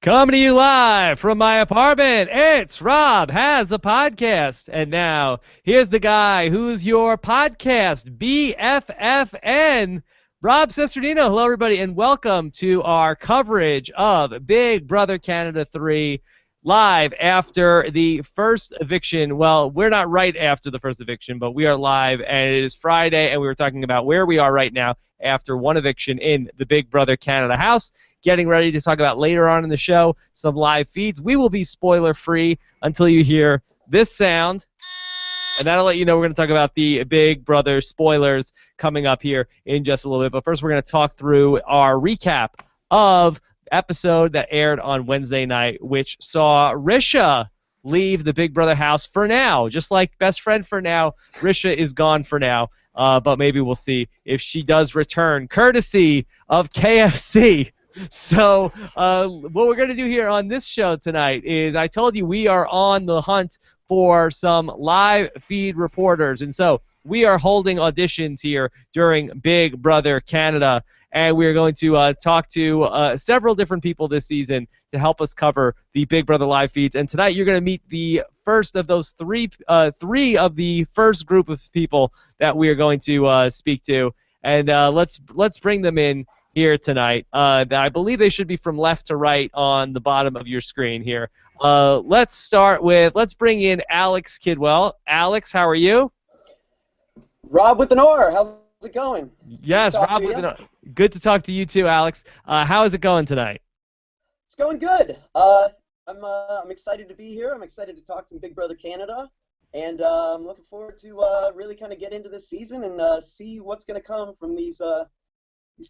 Coming to you live from my apartment, it's Rob Has a Podcast. And now, here's the guy who's your podcast BFFN, Rob Cesternino. Hello, everybody, and welcome to our coverage of Big Brother Canada 3 live after the first eviction. Well, we're not right after the first eviction, but we are live, and it is Friday, and we were talking about where we are right now after one eviction in the Big Brother Canada house. Getting ready to talk about later on in the show some live feeds. We will be spoiler-free until you hear this sound, and that'll let you know we're going to talk about the Big Brother spoilers coming up here in just a little bit. But first, we're going to talk through our recap of episode that aired on Wednesday night, which saw Risha leave the Big Brother house for now. Just like best friend for now, Risha is gone for now. But maybe we'll see if she does return, courtesy of KFC. So what we're going to do here on this show tonight is, I told you we are on the hunt for some live feed reporters. And so we are holding auditions here during Big Brother Canada. And we're going to talk to several different people this season to help us cover the Big Brother live feeds. And tonight you're going to meet the first of those three of the first group of people that we are going to speak to. And let's bring them in here tonight. I believe they should be from left to right on the bottom of your screen here. Let's bring in Alex Kidwell. Alex, how are you? Rob with an R. How's it going? Yes, Rob with an R. Good to talk to you too, Alex. How is it going tonight? It's going good. I'm excited to be here. I'm excited to talk some Big Brother Canada, and I'm looking forward to really kind of get into this season and see what's going to come from these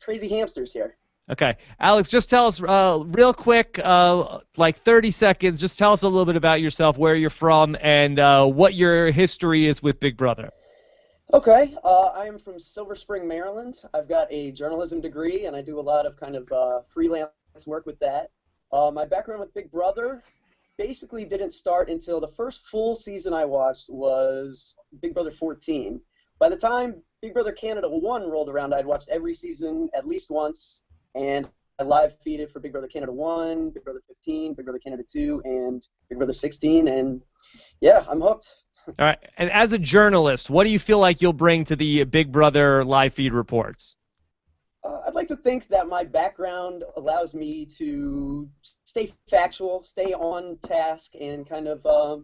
crazy hamsters here. Okay. Alex, just tell us real quick, like 30 seconds, just tell us a little bit about yourself, where you're from, and what your history is with Big Brother. Okay. I am from Silver Spring, Maryland. I've got a journalism degree, and I do a lot of kind of freelance work with that. My background with Big Brother basically didn't start until the first full season I watched was Big Brother 14. By the time Big Brother Canada 1 rolled around, I'd watched every season at least once, and I live feeded for Big Brother Canada 1, Big Brother 15, Big Brother Canada 2, and Big Brother 16, and yeah, I'm hooked. All right, and as a journalist, what do you feel like you'll bring to the Big Brother live feed reports? I'd like to think that my background allows me to stay factual, stay on task, and kind of a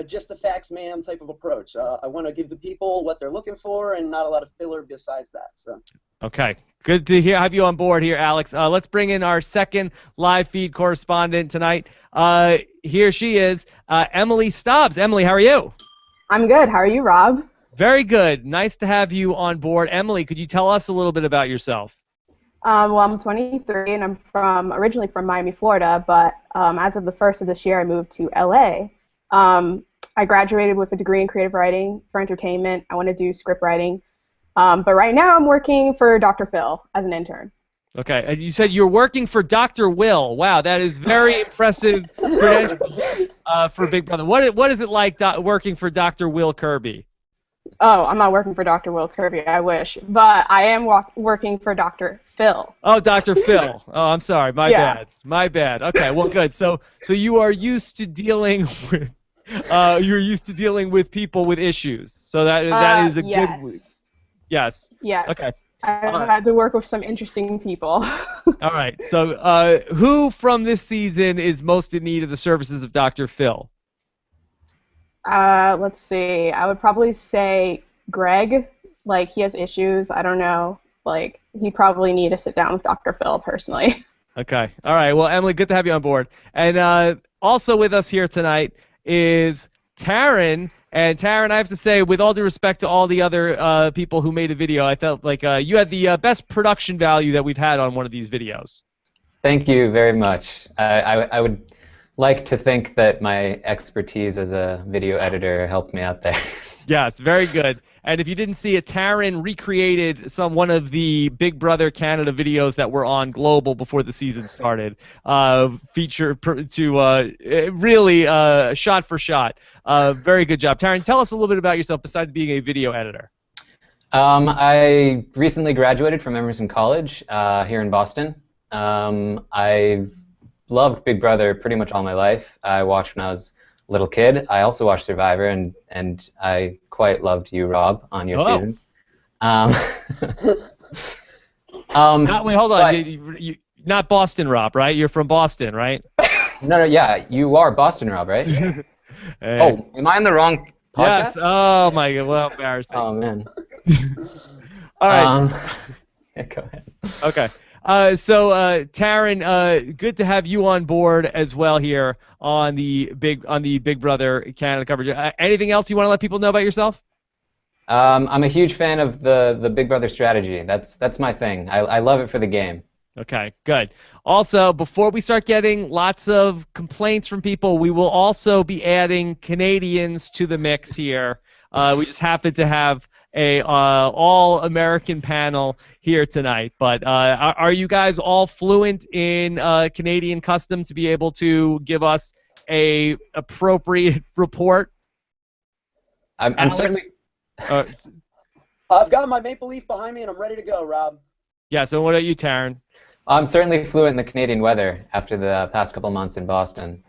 just the facts, ma'am type of approach. I want to give the people what they're looking for, and not a lot of filler besides that. So. Okay, good to have you on board here, Alex. Let's bring in our second live feed correspondent tonight. Here she is, Emily Stobbs. Emily, how are you? I'm good. How are you, Rob? Very good. Nice to have you on board. Emily, could you tell us a little bit about yourself? Well, I'm 23, and I'm originally from Miami, Florida, but as of the first of this year, I moved to LA. I graduated with a degree in creative writing for entertainment. I want to do script writing. But right now I'm working for Dr. Phil as an intern. Okay, and you said you're working for Dr. Will. Wow, that is very impressive credentials for Big Brother. What is it like working for Dr. Will Kirby? Oh, I'm not working for Dr. Will Kirby, I wish. But I am working for Dr. Phil. Oh, Dr. Phil. Oh, I'm sorry. My bad. My bad. Okay, well, good. So you are used to dealing with people with issues. So that is a good. Yes. Yes. Okay. I've had to work with some interesting people. All right. So who from this season is most in need of the services of Dr. Phil? Let's see. I would probably say Greg. Like, he has issues. I don't know. Like, he probably need to sit down with Dr. Phil personally. Okay. All right. Well, Emily, good to have you on board. And also with us here tonight is Taryn. And Taryn, I have to say, with all due respect to all the other people who made a video, I felt like you had the best production value that we've had on one of these videos. Thank you very much. I would like to think that my expertise as a video editor helped me out there. Yeah, it's very good. And if you didn't see it, Taryn recreated one of the Big Brother Canada videos that were on Global before the season started. Really shot for shot. Very good job. Taryn, tell us a little bit about yourself besides being a video editor. I recently graduated from Emerson College here in Boston. I've loved Big Brother pretty much all my life. I watched when I was a little kid. I also watched Survivor, and I quite loved you, Rob, on your Oh. season. Wait, hold on. But, You, not Boston Rob, right? You're from Boston, right? no, yeah, you are Boston Rob, right? Hey. Oh, am I in the wrong podcast? Yes. Oh my God. Well, embarrassing. Oh man. All right. Yeah, go ahead. Okay. So Taryn, good to have you on board as well here on the Big Brother Canada coverage. Anything else you want to let people know about yourself? I'm a huge fan of the Big Brother strategy. That's my thing. I love it for the game. Okay, good. Also, before we start getting lots of complaints from people, we will also be adding Canadians to the mix here. We just happen to have a all-American panel here tonight. But are you guys all fluent in Canadian custom to be able to give us a appropriate report? I'm certainly. I've got my Maple Leaf behind me, and I'm ready to go, Rob. Yeah, so what about you, Taryn? I'm certainly fluent in the Canadian weather after the past couple months in Boston.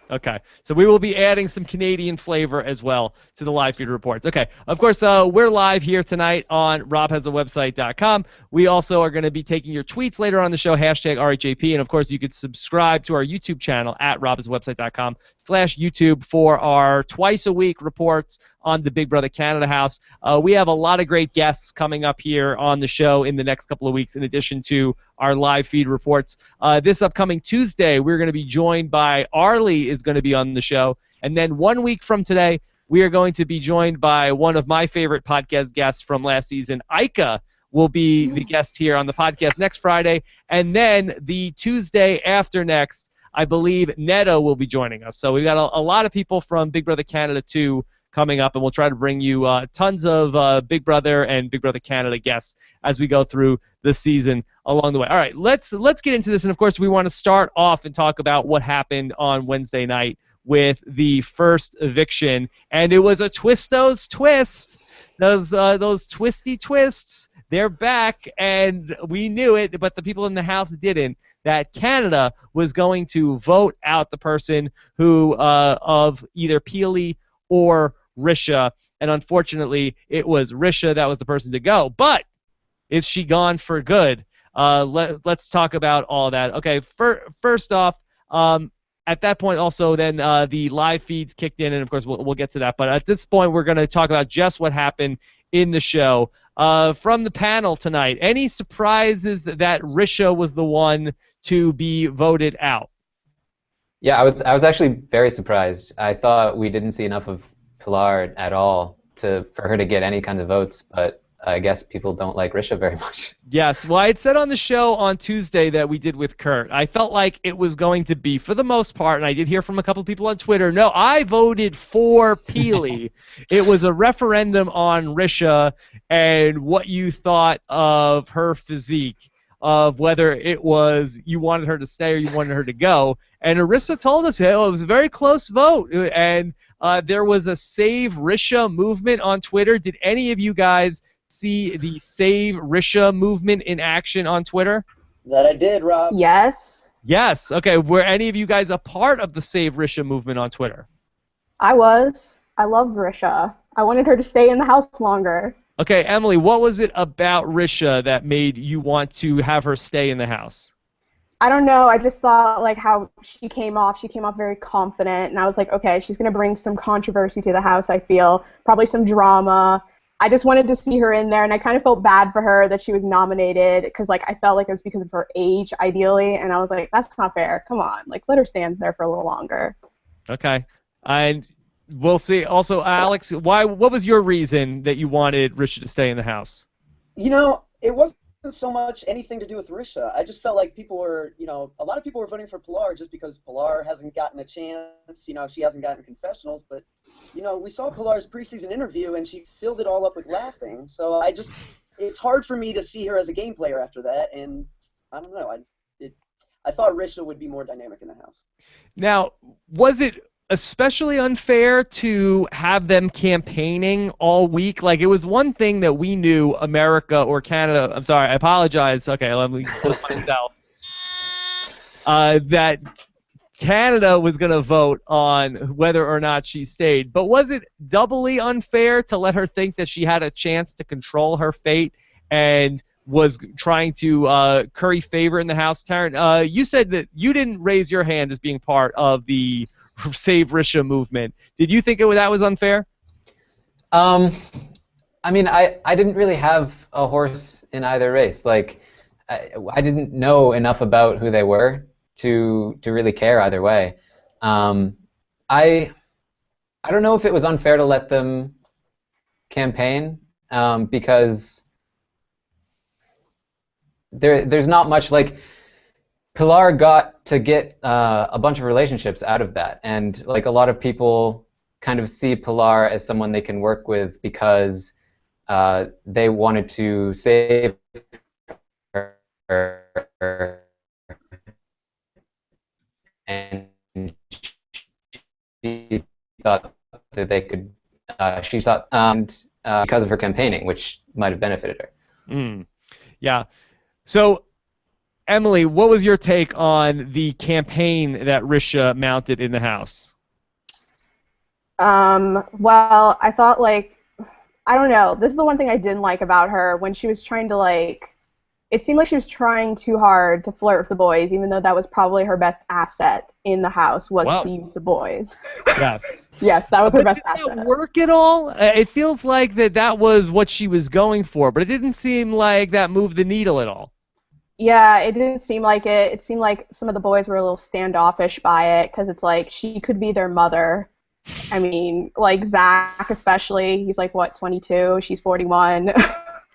Okay, so we will be adding some Canadian flavor as well to the live feed reports. Okay, of course, we're live here tonight on robhasawebsite.com. We also are going to be taking your tweets later on the show, #RHAP, and of course, you could subscribe to our YouTube channel at robhasawebsite.com/YouTube for our twice-a-week reports on the Big Brother Canada house. We have a lot of great guests coming up here on the show in the next couple of weeks, in addition to our live feed reports. This upcoming Tuesday, we're going to be joined by Arlie is going to be on the show. And then 1 week from today, we are going to be joined by one of my favorite podcast guests from last season. Ika will be the guest here on the podcast next Friday. And then the Tuesday after next, I believe Neto will be joining us. So we've got a lot of people from Big Brother Canada 2 coming up, and we'll try to bring you tons of Big Brother and Big Brother Canada guests as we go through the season along the way. All right, let's get into this, and of course we want to start off and talk about what happened on Wednesday night with the first eviction, and it was a twistos twist. Those twisty twists, they're back, and we knew it, but the people in the house didn't. That Canada was going to vote out the person who of either Peely or Risha, and unfortunately, it was Risha that was the person to go. But is she gone for good? Let's talk about all that. Okay, first off, at that point also then the live feeds kicked in, and of course we'll get to that. But at this point, we're going to talk about just what happened in the show. From the panel tonight, any surprises that Risha was the one to be voted out? Yeah, I was actually very surprised. I thought we didn't see enough of Pilar at all for her to get any kind of votes, but I guess people don't like Risha very much. Yes, well, I had said on the show on Tuesday that we did with Kurt, I felt like it was going to be, for the most part, and I did hear from a couple people on Twitter, no, I voted for Peely. It was a referendum on Risha and what you thought of her physique, of whether it was you wanted her to stay or you wanted her to go. And Arissa told us, hey, it was a very close vote, and there was a Save Risha movement on Twitter. Did any of you guys see the Save Risha movement in action on Twitter? That I did, Rob. Yes. Yes. Okay. Were any of you guys a part of the Save Risha movement on Twitter? I was. I loved Risha. I wanted her to stay in the house longer. Okay, Emily, what was it about Risha that made you want to have her stay in the house? I don't know. I just thought like how she came off very confident, and I was like, okay, she's gonna bring some controversy to the house. I feel probably some drama. I just wanted to see her in there, and I kind of felt bad for her that she was nominated because like I felt like it was because of her age, ideally, and I was like, that's not fair. Come on, like let her stand there for a little longer. Okay, and we'll see. Also, Alex, what was your reason that you wanted Risha to stay in the house? You know, it wasn't so much anything to do with Risha. I just felt like people were, a lot of people were voting for Pilar just because Pilar hasn't gotten a chance. She hasn't gotten confessionals, but, we saw Pilar's preseason interview and she filled it all up with laughing. So it's hard for me to see her as a game player after that, and I don't know. I thought Risha would be more dynamic in the house. Now, was it especially unfair to have them campaigning all week? Like, it was one thing that we knew America or Canada, I'm sorry, I apologize, okay, let me close myself, that Canada was going to vote on whether or not she stayed. But was it doubly unfair to let her think that she had a chance to control her fate and was trying to curry favor in the House? Taryn, you said that you didn't raise your hand as being part of the Save Risha movement. Did you think that was unfair? I mean, I didn't really have a horse in either race. Like, I didn't know enough about who they were to really care either way. I don't know if it was unfair to let them campaign because there's not much, like, Pilar got to get a bunch of relationships out of that, and like a lot of people kind of see Pilar as someone they can work with because they wanted to save her, and she thought that they could. She thought, because of her campaigning, which might have benefited her. Yeah. So, Emily, what was your take on the campaign that Risha mounted in the House? Well, I thought, like, I don't know. This is the one thing I didn't like about her when she was trying to, like, it seemed like she was trying too hard to flirt with the boys, even though that was probably her best asset in the House, was to use the boys. Yes. Yes, that was her best asset. Did asset. that work at all? It feels like that was what she was going for, but it didn't seem like that moved the needle at all. Yeah, it didn't seem like it. It seemed like some of the boys were a little standoffish by it, because it's like she could be their mother. I mean, like Zach especially, he's like, what, 22? She's 41.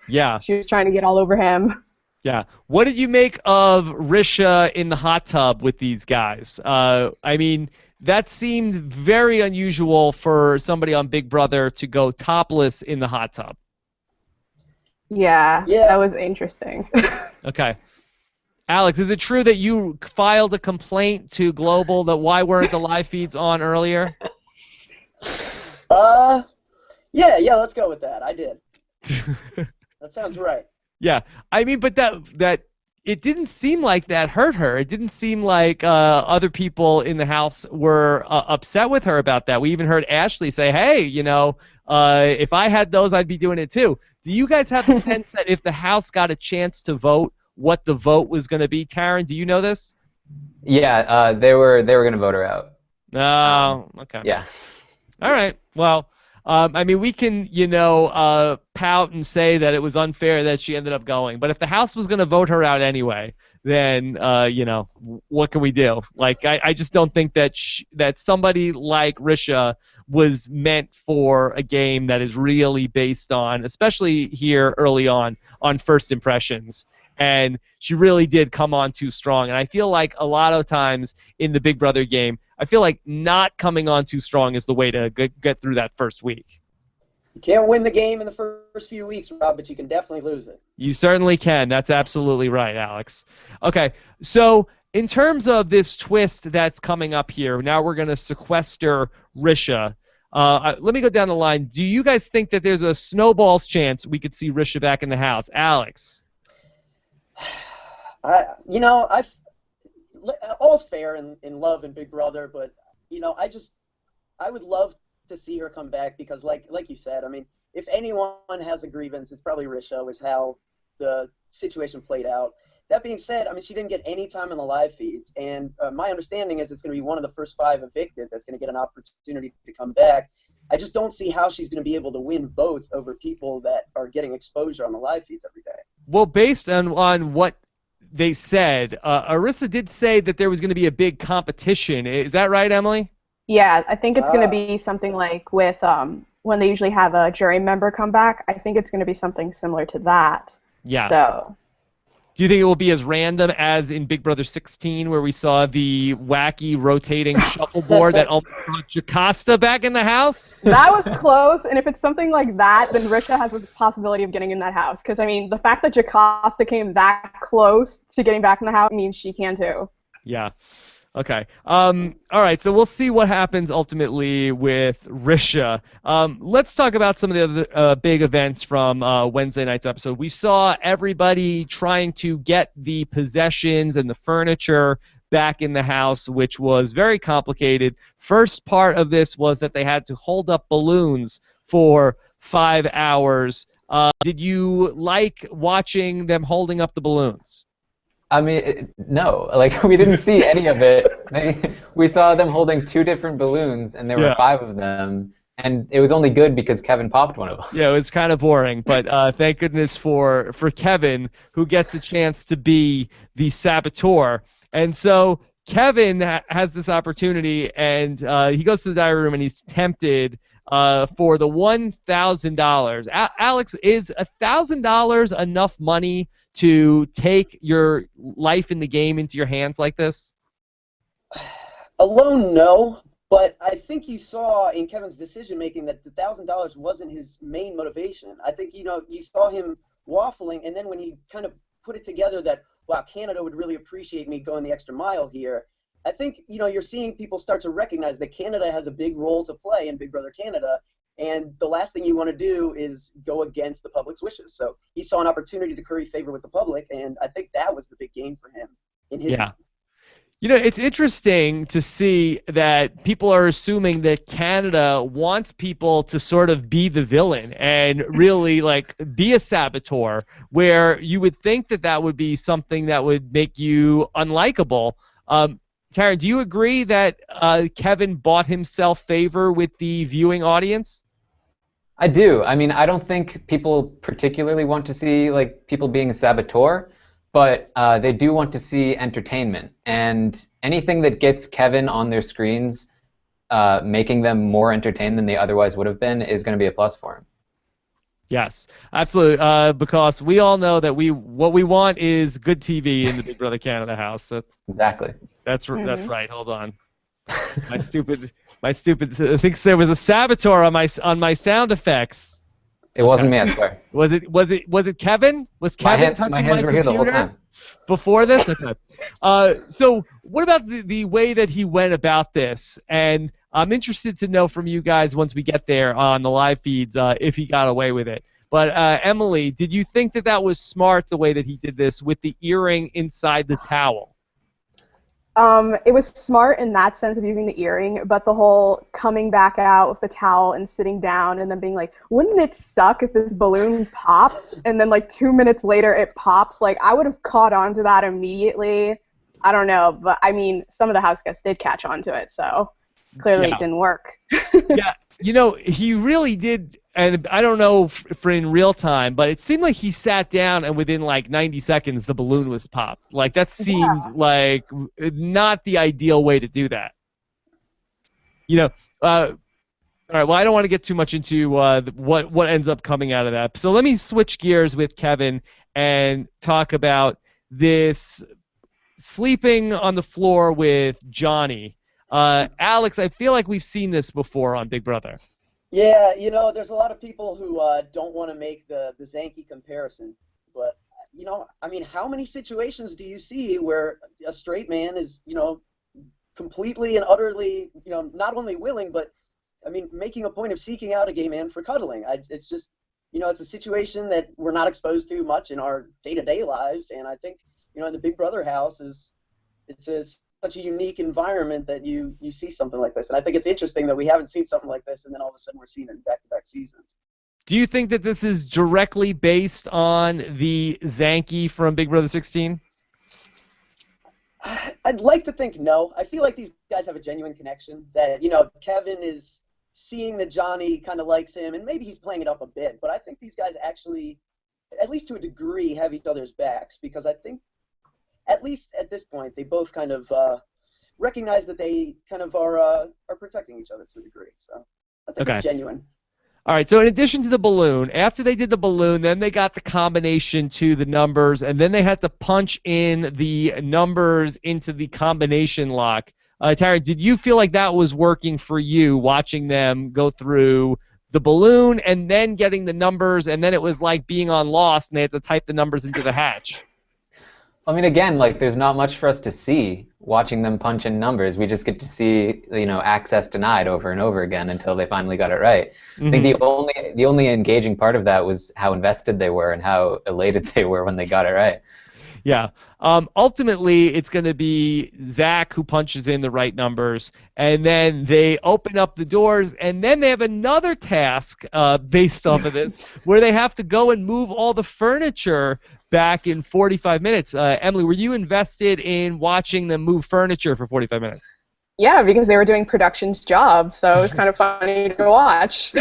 Yeah. She was trying to get all over him. Yeah. What did you make of Risha in the hot tub with these guys? I mean, that seemed very unusual for somebody on Big Brother to go topless in the hot tub. Yeah. That was interesting. Okay. Alex, is it true that you filed a complaint to Global that why weren't the live feeds on earlier? Yeah, let's go with that. I did. That sounds right. Yeah, I mean, but that it didn't seem like that hurt her. It didn't seem like other people in the House were upset with her about that. We even heard Ashley say, hey, you know, if I had those, I'd be doing it too. Do you guys have a sense that if the House got a chance to vote, what the vote was going to be? Taryn, do you know this? Yeah, they were going to vote her out. Oh, okay. Yeah. All right. Well, I mean, we can, you know, pout and say that it was unfair that she ended up going. But if the House was going to vote her out anyway, then, you know, what can we do? Like, I just don't think that that somebody like Risha was meant for a game that is really based on, especially here early on first impressions. And she really did come on too strong. And I feel like a lot of times in the Big Brother game, I feel like not coming on too strong is the way to get through that first week. You can't win the game in the first few weeks, Rob, but you can definitely lose it. You certainly can. That's absolutely right, Alex. Okay, so in terms of this twist that's coming up here, now we're going to sequester Risha. Let me go down the line. Do you guys think that there's a snowball's chance we could see Risha back in the House? Alex? All's fair in love and Big Brother, but you know, I would love to see her come back because, like you said, I mean, if anyone has a grievance, it's probably Risha, was how the situation played out. That being said, I mean, she didn't get any time in the live feeds, and my understanding is it's going to be one of the first 5 evicted that's going to get an opportunity to come back. I just don't see how she's going to be able to win votes over people that are getting exposure on the live feeds every day. Well, based on what they said, Arissa did say that there was going to be a big competition. Is that right, Emily? Yeah, I think it's going to be something like with when they usually have a jury member come back. I think it's going to be something similar to that. Yeah. So. Do you think it will be as random as in Big Brother 16, where we saw the wacky rotating shuffleboard that almost brought Jocasta back in the House? That was close, and if it's something like that, then Risha has a possibility of getting in that house. Because, I mean, the fact that Jocasta came that close to getting back in the house means she can too. Yeah. Okay. All right, so we'll see what happens ultimately with Risha. Let's talk about some of the other big events from Wednesday night's episode. We saw everybody trying to get the possessions and the furniture back in the house, which was very complicated. First part of this was that they had to hold up balloons for 5 hours. Did you like watching them holding up the balloons? I mean, no, like we didn't see any of it. We saw them holding 2 different balloons, and there were 5 of them, and it was only good because Kevin popped one of them. Yeah, it's kind of boring, but thank goodness for Kevin, who gets a chance to be the saboteur. And so Kevin has this opportunity, and he goes to the diary room, and he's tempted for the $1,000. Alex, is $1,000 enough money to take your life in the game into your hands like this? Alone, no. But I think you saw in Kevin's decision making that the $1,000 wasn't his main motivation. I think you saw him waffling, and then when he kind of put it together that, wow, Canada would really appreciate me going the extra mile here. I think you're seeing people start to recognize that Canada has a big role to play in Big Brother Canada, and the last thing you want to do is go against the public's wishes. So he saw an opportunity to curry favor with the public, and I think that was the big gain for him in his mind. It's interesting to see that people are assuming that Canada wants people to sort of be the villain and really like be a saboteur, where you would think that that would be something that would make you unlikable. Taryn, do you agree that Kevin bought himself favor with the viewing audience? I do. I mean, I don't think people particularly want to see like people being a saboteur, but they do want to see entertainment. And anything that gets Kevin on their screens, making them more entertained than they otherwise would have been, is going to be a plus for him. Yes, absolutely. Because we all know that what we want is good TV in the Big Brother Canada house. Exactly. That's right. Hold on. My stupid thinks there was a saboteur on my sound effects. It wasn't me, I swear. Was it Kevin? Was Kevin touching my hands were here the whole time. Before this? Okay. So what about the way that he went about this? And I'm interested to know from you guys once we get there on the live feeds if he got away with it. But Emily, did you think that was smart the way that he did this with the earring inside the towel? It was smart in that sense of using the earring, but the whole coming back out with the towel and sitting down and then being like, wouldn't it suck if this balloon popped? And then like 2 minutes later it pops. Like, I would have caught on to that immediately. I don't know, but I mean, some of the house guests did catch on to it, so clearly it didn't work. Yeah, he really did, and I don't know for in real time, but it seemed like he sat down and within like 90 seconds the balloon was popped. Like that seemed like not the ideal way to do that. All right, well, I don't want to get too much into what ends up coming out of that. So let me switch gears with Kevin and talk about this sleeping on the floor with Johnny. Alex, I feel like we've seen this before on Big Brother. Yeah, there's a lot of people who don't want to make the Zanky comparison. But, I mean, how many situations do you see where a straight man is, completely and utterly, not only willing, but, I mean, making a point of seeking out a gay man for cuddling? It's just, it's a situation that we're not exposed to much in our day-to-day lives. And I think, in the Big Brother house it's such a unique environment that you see something like this. And I think it's interesting that we haven't seen something like this, and then all of a sudden we're seeing it in back-to-back seasons. Do you think that this is directly based on the Zanky from Big Brother 16? I'd like to think no. I feel like these guys have a genuine connection, that, Kevin is seeing that Johnny kind of likes him, and maybe he's playing it up a bit, but I think these guys actually, at least to a degree, have each other's backs, because I think at least at this point, they both kind of recognize that they kind of are protecting each other to a degree. So I think it's genuine. All right, so in addition to the balloon, after they did the balloon, then they got the combination to the numbers, and then they had to punch in the numbers into the combination lock. Tara, did you feel like that was working for you, watching them go through the balloon and then getting the numbers, and then it was like being on Lost and they had to type the numbers into the hatch? I mean, again, like, there's not much for us to see watching them punch in numbers. We just get to see, access denied over and over again until they finally got it right. I think the only engaging part of that was how invested they were and how elated they were when they got it right. Yeah. Ultimately, it's going to be Zach who punches in the right numbers, and then they open up the doors, and then they have another task based off of this, where they have to go and move all the furniture back in 45 minutes. Emily, were you invested in watching them move furniture for 45 minutes? Yeah, because they were doing production's job, so it was kind of funny to watch.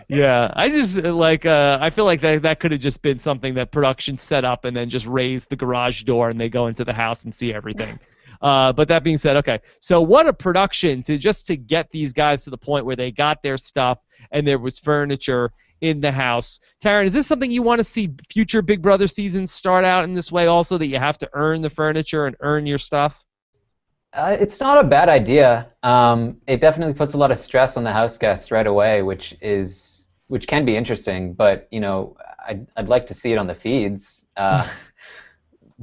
Yeah, I just I feel like that could have just been something that production set up and then just raised the garage door and they go into the house and see everything. But that being said, okay, so what a production to get these guys to the point where they got their stuff and there was furniture in the house. Taryn, is this something you want to see future Big Brother seasons start out in this way also, that you have to earn the furniture and earn your stuff? It's not a bad idea. It definitely puts a lot of stress on the house guests right away, which can be interesting. But I'd like to see it on the feeds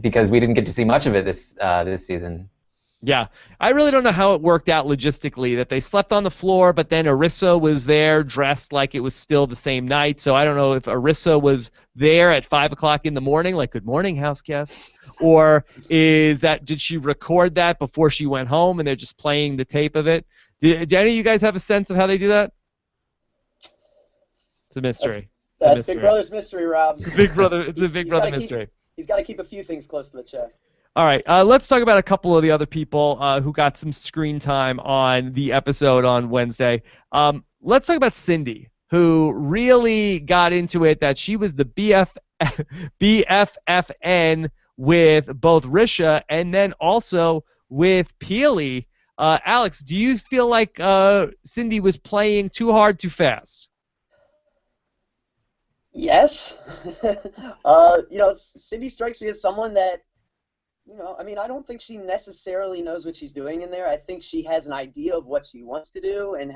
because we didn't get to see much of it this season. Yeah, I really don't know how it worked out logistically, that they slept on the floor, but then Arissa was there dressed like it was still the same night. So I don't know if Arissa was there at 5 o'clock in the morning, like, good morning, house guests, or did she record that before she went home and they're just playing the tape of it? Do any of you guys have a sense of how they do that? It's a mystery. That's Big Brother's mystery, Rob. It's a Big Brother mystery. He's got to keep a few things close to the chest. All right, let's talk about a couple of the other people who got some screen time on the episode on Wednesday. Let's talk about Cindy, who really got into it, that she was the BFFN with both Risha and then also with Peely. Alex, do you feel like Cindy was playing too hard, too fast? Yes. Cindy strikes me as someone that, I don't think she necessarily knows what she's doing in there. I think she has an idea of what she wants to do and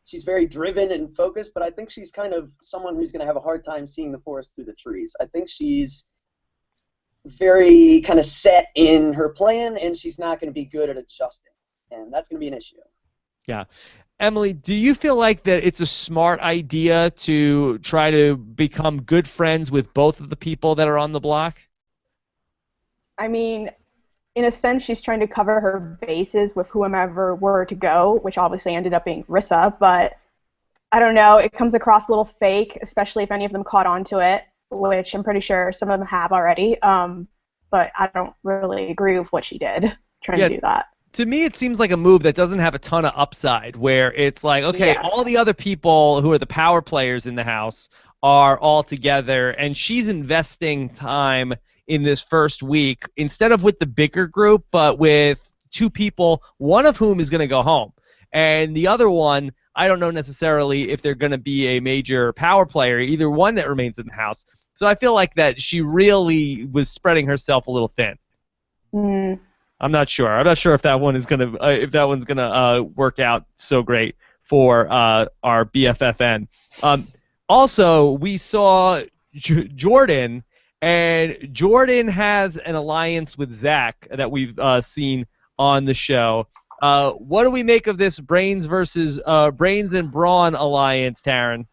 she's very driven and focused, but I think she's kind of someone who's going to have a hard time seeing the forest through the trees. I think she's very kind of set in her plan, and she's not going to be good at adjusting, and that's going to be an issue. Yeah. Emily, do you feel like that it's a smart idea to try to become good friends with both of the people that are on the block? I mean, in a sense, she's trying to cover her bases with whomever were to go, which obviously ended up being Rissa, but I don't know, it comes across a little fake, especially if any of them caught on to it, which I'm pretty sure some of them have already, but I don't really agree with what she did, trying to do that. To me, it seems like a move that doesn't have a ton of upside, where it's like, okay, all the other people who are the power players in the house are all together, and she's investing time in this first week, instead of with the bigger group, but with two people, one of whom is going to go home. And the other one, I don't know necessarily if they're going to be a major power player, either one that remains in the house. So I feel like that she really was spreading herself a little thin. Mm. I'm not sure. I'm not sure if that one is gonna work out so great for our BFFN. Also, we saw Jordan, and Jordan has an alliance with Zach that we've seen on the show. What do we make of this Brains versus Brains and Brawn alliance, Taryn?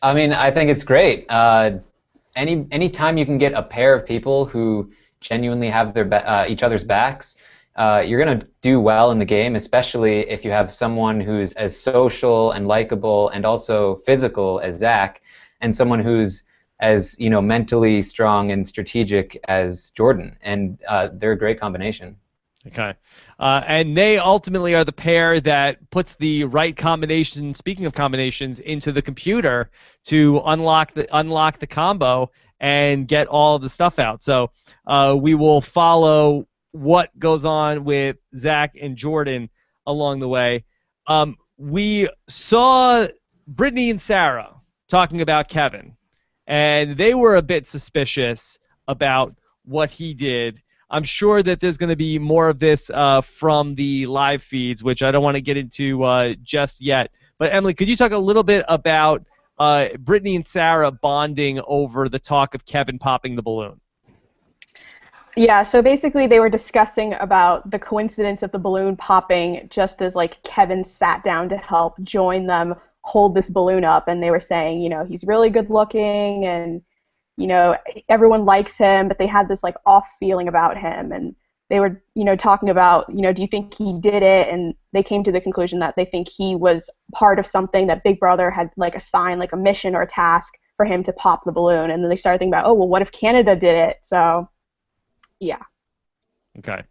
I mean, I think it's great. Any time you can get a pair of people who genuinely have their each other's backs, you're going to do well in the game, especially if you have someone who's as social and likable and also physical as Zach, and someone who's as mentally strong and strategic as Jordan, and they're a great combination. Okay. And they ultimately are the pair that puts the right combination, speaking of combinations, into the computer to unlock the combo and get all the stuff out. So we will follow what goes on with Zach and Jordan along the way. We saw Brittany and Sarah talking about Kevin, and they were a bit suspicious about what he did. I'm sure that there's going to be more of this from the live feeds, which I don't want to get into just yet. But Emily, could you talk a little bit about Brittany and Sarah bonding over the talk of Kevin popping the balloon? Yeah, so basically they were discussing about the coincidence of the balloon popping just as Kevin sat down to help join them hold this balloon up, and they were saying, he's really good looking and you know, everyone likes him, but they had this like off feeling about him, and they were, you know, talking about, you know, do you think he did it? And they came to the conclusion that they think he was part of something that Big Brother had like assigned, like a mission or a task for him to pop the balloon. And then they started thinking about, oh, well, what if Canada did it? So, yeah. Okay.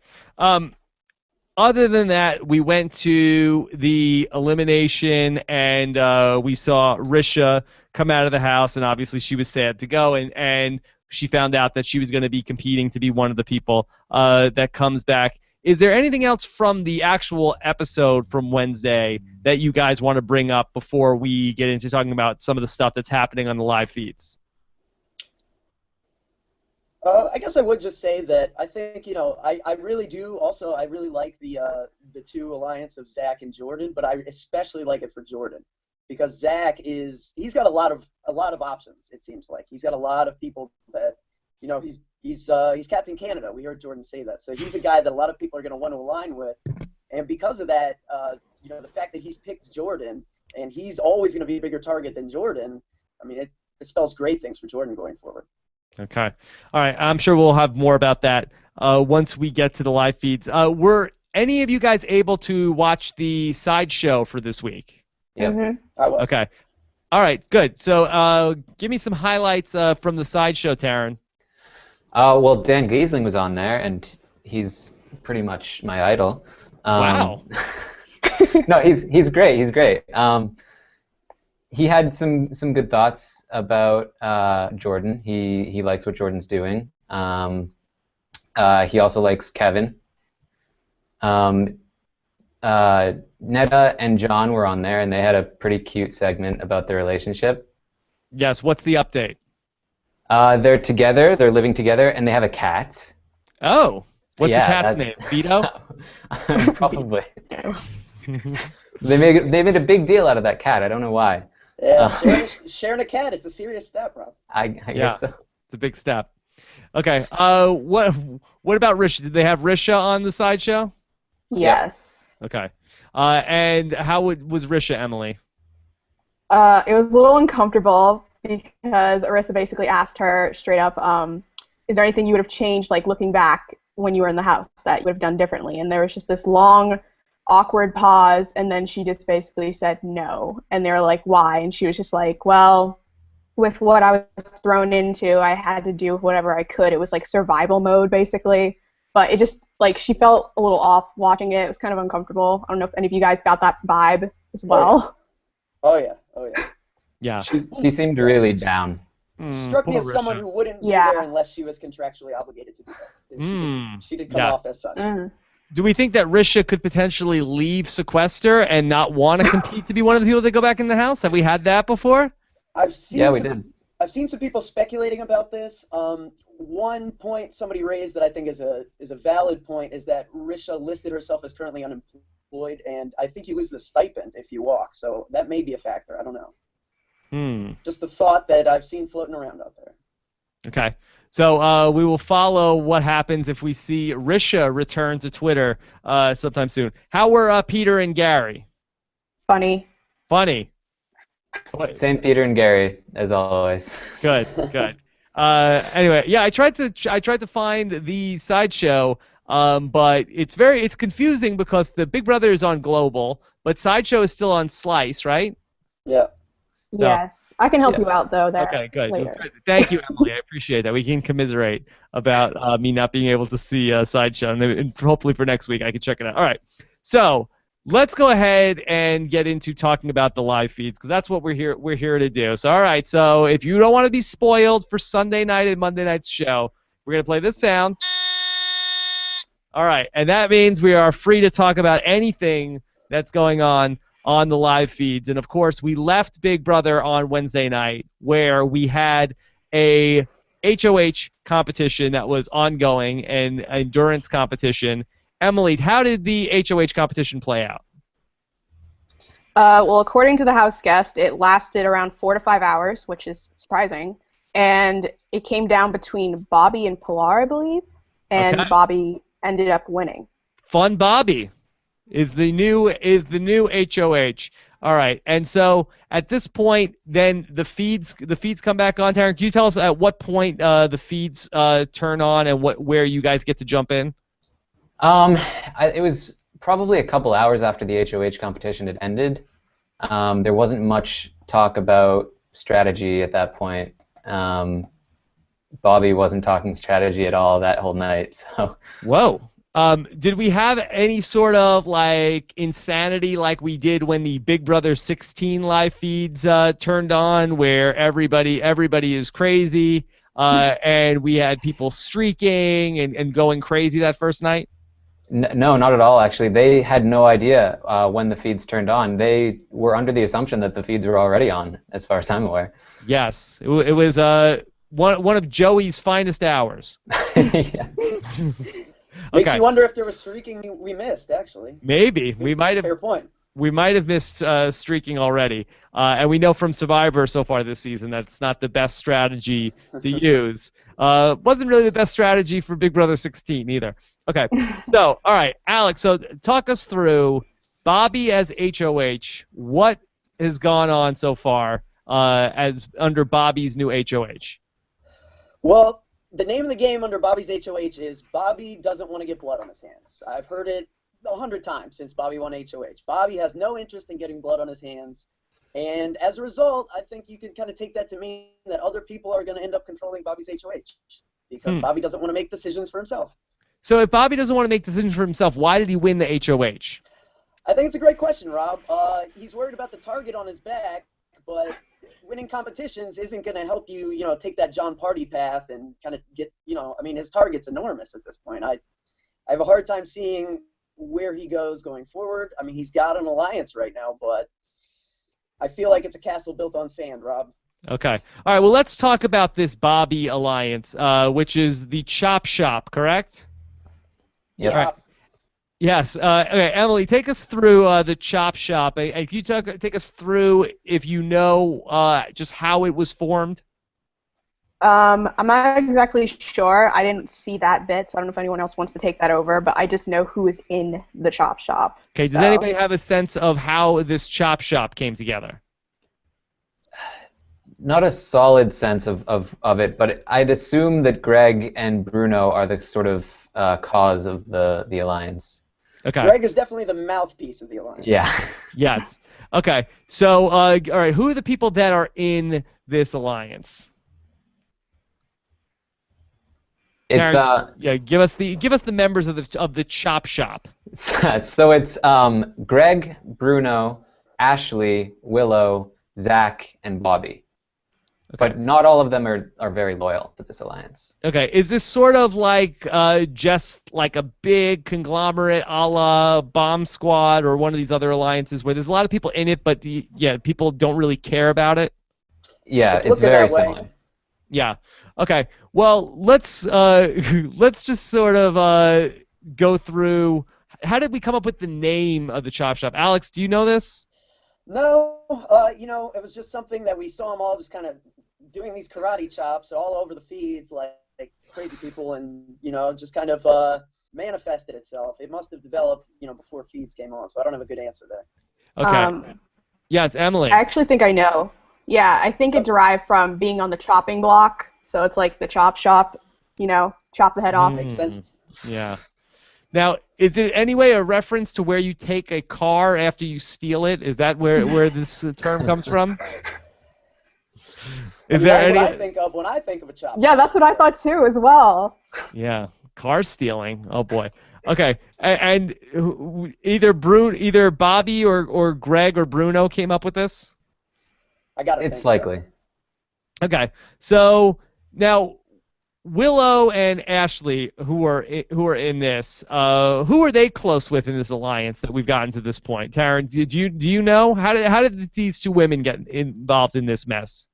Other than that, we went to the elimination, and we saw Risha come out of the house, and obviously she was sad to go, and she found out that she was going to be competing to be one of the people that comes back. Is there anything else from the actual episode from Wednesday that you guys want to bring up before we get into talking about some of the stuff that's happening on the live feeds? I guess I would just say that I think, you know, I really do also, I really like the two alliance of Zach and Jordan, but I especially like it for Jordan because Zach he's got a lot of options, it seems like. He's got a lot of people that, you know, he's Captain Canada. We heard Jordan say that. So he's a guy that a lot of people are going to want to align with. And because of that, you know, the fact that he's picked Jordan and he's always going to be a bigger target than Jordan, I mean, it spells great things for Jordan going forward. Okay. All right. I'm sure we'll have more about that once we get to the live feeds. Were any of you guys able to watch the sideshow for this week? Yeah. Mm-hmm. I was. Okay. All right. Good. So give me some highlights from the sideshow, Taryn. Well, Dan Giesling was on there, and he's pretty much my idol. Wow. No, he's great. He's great. He had some good thoughts about Jordan. He likes what Jordan's doing. He also likes Kevin. Netta and John were on there, and they had a pretty cute segment about their relationship. Yes. What's the update? They're together. They're living together, and they have a cat. Oh. What's Yeah, the cat's name? Vito? Probably. They made a big deal out of that cat. I don't know why. Yeah, sharing a cat is a serious step, Rob. I guess so. It's a big step. Okay. What about Risha? Did they have Risha on the sideshow? Yes. Okay. And how was Risha, Emily? It was a little uncomfortable because Arissa basically asked her straight up, is there anything you would have changed, like looking back when you were in the house that you would have done differently? And there was just this long, awkward pause, and then she just basically said no. And they were like, why? And she was just like, well, with what I was thrown into, I had to do whatever I could. It was like survival mode, basically. But it just, like, she felt a little off watching it. It was kind of uncomfortable. I don't know if any of you guys got that vibe as well. Oh, yeah. Oh, yeah. Yeah. She seemed really down. Struck me poor as someone Risha. who wouldn't be Yeah. there unless she was contractually obligated to be there. She did come Yeah. off as such. Do we think that Risha could potentially leave Sequester and not want to compete to be one of the people that go back in the house? Have we had that before? Yeah, we did. I've seen some people speculating about this. One point somebody raised that I think is a valid point is that Risha listed herself as currently unemployed, and I think you lose the stipend if you walk. So that may be a factor. I don't know. Just the thought that I've seen floating around out there. Okay. So we will follow what happens if we see Risha return to Twitter sometime soon. How were Peter and Gary? Funny. Funny. Same Peter and Gary as always. Good. Good. Anyway, yeah, I tried to find the sideshow, but it's confusing because the Big Brother is on Global, but sideshow is still on Slice, right? Yeah. So- Yes. I can help you out, though, there Okay, good. later. Good. Thank you, Emily. I appreciate that. We can commiserate about me not being able to see Sideshow, and hopefully for next week I can check it out. All right, so let's go ahead and get into talking about the live feeds because that's what we're here to do. So, all right, so if you don't want to be spoiled for Sunday night and Monday night's show, we're gonna play this sound. All right, and that means we are free to talk about anything that's going on the live feeds. And of course, we left Big Brother on Wednesday night where we had a HOH competition that was ongoing and endurance competition. Emily, how did the HOH competition play out? Well, according to the house guest, it lasted around 4 to 5 hours, which is surprising. And it came down between Bobby and Pilar, I believe. And Okay. Bobby ended up winning. Fun Bobby. Is the new HOH. All right, and so at this point, then the feeds come back on. Taryn, can you tell us at what point the feeds turn on and where you guys get to jump in? It was probably a couple hours after the HOH competition had ended. There wasn't much talk about strategy at that point. Bobby wasn't talking strategy at all that whole night. So. Whoa. Did we have any sort of like insanity like we did when the Big Brother 16 live feeds turned on, where everybody is crazy, and we had people streaking and going crazy that first night? No, not at all, actually. They had no idea when the feeds turned on. They were under the assumption that the feeds were already on, as far as I'm aware. Yes. It was one of Joey's finest hours. Yeah. Makes you wonder if there was streaking we missed, actually. Maybe. We might have. Fair point. We might have missed streaking already. And we know from Survivor so far this season that it's not the best strategy to use. Wasn't really the best strategy for Big Brother 16 either. Okay. So, all right, Alex, so talk us through Bobby as HOH. What has gone on so far as under Bobby's new HOH? Well, the name of the game under Bobby's HOH is Bobby doesn't want to get blood on his hands. I've heard it 100 times since Bobby won HOH. Bobby has no interest in getting blood on his hands, and as a result, I think you can kind of take that to mean that other people are going to end up controlling Bobby's HOH because Bobby doesn't want to make decisions for himself. So if Bobby doesn't want to make decisions for himself, why did he win the HOH? I think it's a great question, Rob. He's worried about the target on his back, but winning competitions isn't going to help you, take that John Party path and kind of get, I mean, his target's enormous at this point. I have a hard time seeing where he goes going forward. I mean, he's got an alliance right now, but I feel like it's a castle built on sand, Rob. Okay. All right, well, let's talk about this Bobby alliance, which is the Chop Shop, correct? Yep. All right. Yes. Okay, Emily, take us through the Chop Shop. Can you take us through, if you know, just how it was formed? I'm not exactly sure. I didn't see that bit, so I don't know if anyone else wants to take that over, but I just know who is in the Chop Shop. Okay, does anybody have a sense of how this Chop Shop came together? Not a solid sense of it, but I'd assume that Greg and Bruno are the sort of cause of the alliance. Okay. Greg is definitely the mouthpiece of the alliance. Yeah. Yes. Okay. So, all right, who are the people that are in this alliance? It's yeah, give us the members of the Chop Shop. So it's Greg, Bruno, Ashley, Willow, Zach, and Bobby. Okay. But not all of them are very loyal to this alliance. Okay, is this sort of like just like a big conglomerate a la Bomb Squad or one of these other alliances where there's a lot of people in it, but yeah, people don't really care about it? Yeah, it's very similar. Yeah. Okay. Well, let's just sort of go through. How did we come up with the name of the Chop Shop? Alex, do you know this? No. It was just something that we saw them all just kind of doing these karate chops all over the feeds like crazy people, and just kind of manifested itself. It must have developed before feeds came on, so I don't have a good answer there. Okay. Yes, Emily. I actually think I know. Yeah, I think it derived from being on the chopping block, so it's like the chop shop, chop the head off. Makes sense. Yeah. Now, is it anyway a reference to where you take a car after you steal it? Is that where this term comes from? That's what I think of when I think of a chop. Yeah, that's what I thought too, as well. Yeah, car stealing. Oh boy. Okay, and either Bobby or Greg or Bruno came up with this. I got it. It's likely. So. Okay, so now Willow and Ashley, who are in this, who are they close with in this alliance that we've gotten to this point? Taryn, do you know how did these two women get involved in this mess?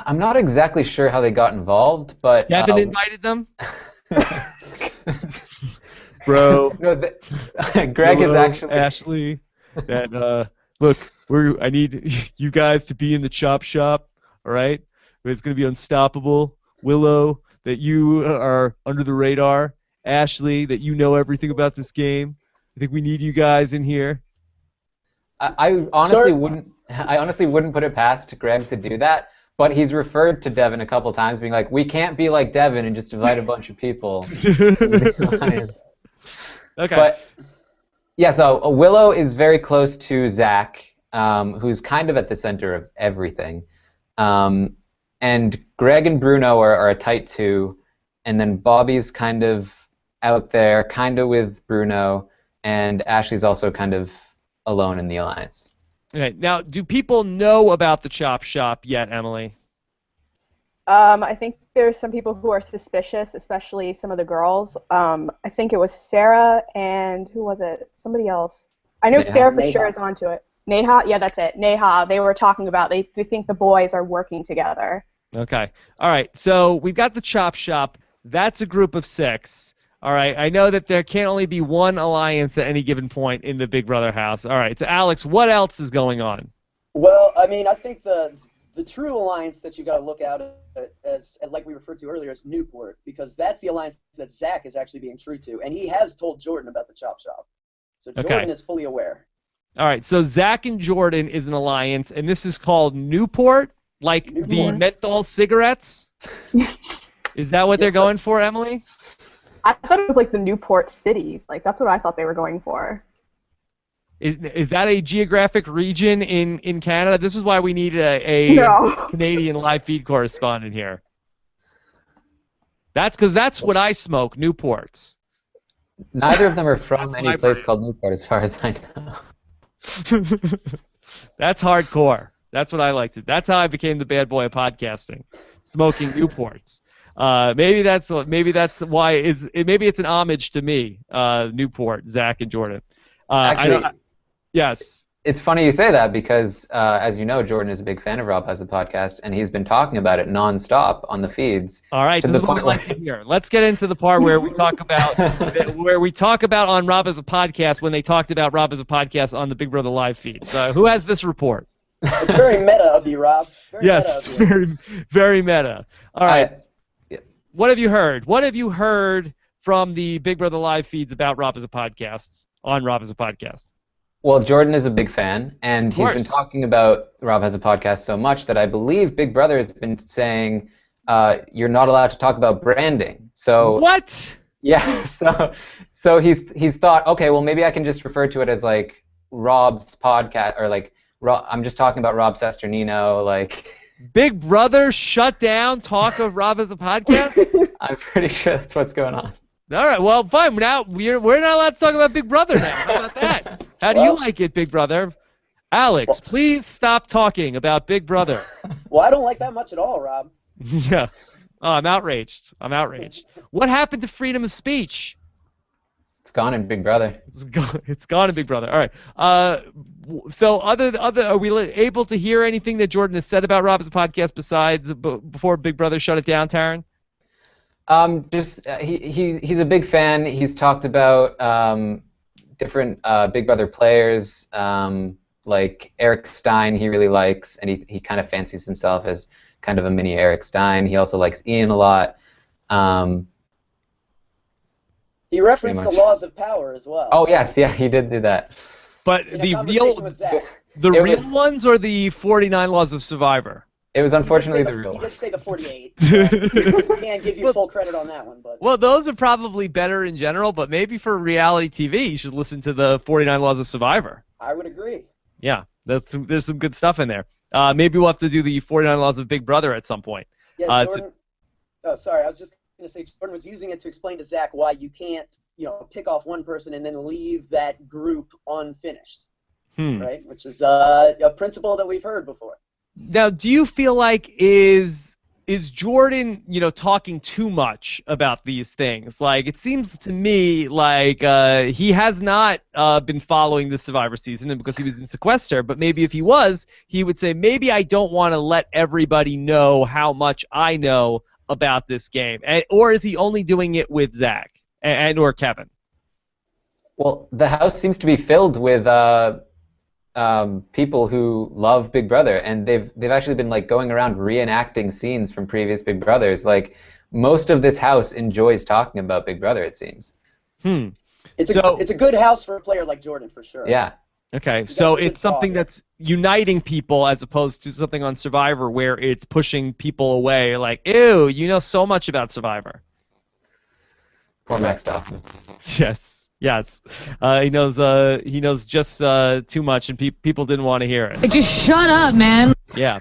I'm not exactly sure how they got involved, but Kevin invited them. Bro. No, Greg Willow, is actually Ashley. And look, I need you guys to be in the Chop Shop. All right, it's gonna be unstoppable. Willow, that you are under the radar. Ashley, that you know everything about this game. I think we need you guys in here. I honestly wouldn't. I honestly wouldn't put it past Greg to do that. But he's referred to Devin a couple times, being like, "We can't be like Devin and just invite a bunch of people." Okay. But yeah, so Willow is very close to Zach, who's kind of at the center of everything. And Greg and Bruno are a tight two, and then Bobby's kind of out there, kind of with Bruno, and Ashley's also kind of alone in the alliance. Okay. Now, do people know about the Chop Shop yet, Emily? I think there's some people who are suspicious, especially some of the girls. I think it was Sarah and who was it? Somebody else. I know Sarah for sure is onto it. Neha, yeah, that's it. Neha, they were talking about they think the boys are working together. Okay. All right. So we've got the Chop Shop. That's a group of 6. All right. I know that there can only be one alliance at any given point in the Big Brother house. All right. So Alex, what else is going on? Well, I mean, I think the true alliance that you got to look out at, as like we referred to earlier, is Newport, because that's the alliance that Zach is actually being true to, and he has told Jordan about the Chop Shop. So Jordan is fully aware. All right. So Zach and Jordan is an alliance, and this is called Newport, like the menthol cigarettes. Is that what they're going for, Emily? I thought it was like the Newport cities. Like that's what I thought they were going for. Is that a geographic region in Canada? This is why we need a Canadian live feed correspondent here. That's because that's what I smoke, Newports. Neither of them are from any place called Newport, as far as I know. That's hardcore. That's what I liked it. That's how I became the bad boy of podcasting, smoking Newports. Maybe that's why maybe it's an homage to me, Newport, Zach and Jordan. Actually, yes. It's funny you say that because, as you know, Jordan is a big fan of Rob Has a Podcast, and he's been talking about it nonstop on the feeds. All right, this is what I'd like to hear. Let's get into the part where we talk about on Rob Has a Podcast when they talked about Rob Has a Podcast on the Big Brother Live Feed. So who has this report? It's very meta of you, Rob. Yes, very meta. All right. What have you heard? What have you heard from the Big Brother Live feeds about Rob Has a Podcast on Rob Has a Podcast? Well, Jordan is a big fan, and he's been talking about Rob Has a Podcast so much that I believe Big Brother has been saying you're not allowed to talk about branding. So what? Yeah. So he's thought, okay, well maybe I can just refer to it as like Rob's podcast, or like I'm just talking about Rob Cesternino, like. Big Brother shut down talk of Rob Has a Podcast? I'm pretty sure that's what's going on. All right, well, fine. Now we're not allowed to talk about Big Brother now. How about that? How do you like it, Big Brother? Alex, please stop talking about Big Brother. Well, I don't like that much at all, Rob. Yeah. Oh, I'm outraged. What happened to freedom of speech? It's gone in Big Brother. It's gone in Big Brother. All right. So are we able to hear anything that Jordan has said about Rob's podcast besides before Big Brother shut it down, Taryn? He's a big fan. He's talked about different Big Brother players, like Eric Stein he really likes, and he kind of fancies himself as kind of a mini Eric Stein. He also likes Ian a lot. He referenced the laws of power as well. Oh yes, yeah, he did do that. But the real ones or the 49 laws of Survivor? It was unfortunately the real one. He did say the 48. I can't give you full credit on that one, but. Well, those are probably better in general, but maybe for reality TV, you should listen to the 49 laws of Survivor. I would agree. Yeah, there's some good stuff in there. Maybe we'll have to do the 49 laws of Big Brother at some point. Yeah, Jordan. Oh, sorry. I was just going to say Jordan was using it to explain to Zach why you can't, pick off one person and then leave that group unfinished. Right? Which is a principle that we've heard before. Now, do you feel like is Jordan, talking too much about these things? Like, it seems to me like he has not been following the Survivor season, and because he was in sequester. But maybe if he was, he would say, maybe I don't want to let everybody know how much I know about this game. Or is he only doing it with Zach and or Kevin? Well, the house seems to be filled with people who love Big Brother, and they've actually been like going around reenacting scenes from previous Big Brothers. Like most of this house enjoys talking about Big Brother, it seems. It's a good house for a player like Jordan for sure. Yeah. Okay, so it's something yeah. that's uniting people as opposed to something on Survivor where it's pushing people away. Like, ew, you know so much about Survivor. Poor Max Dawson. Yes. He knows just too much, and people didn't want to hear it. Just shut up, man. Yeah.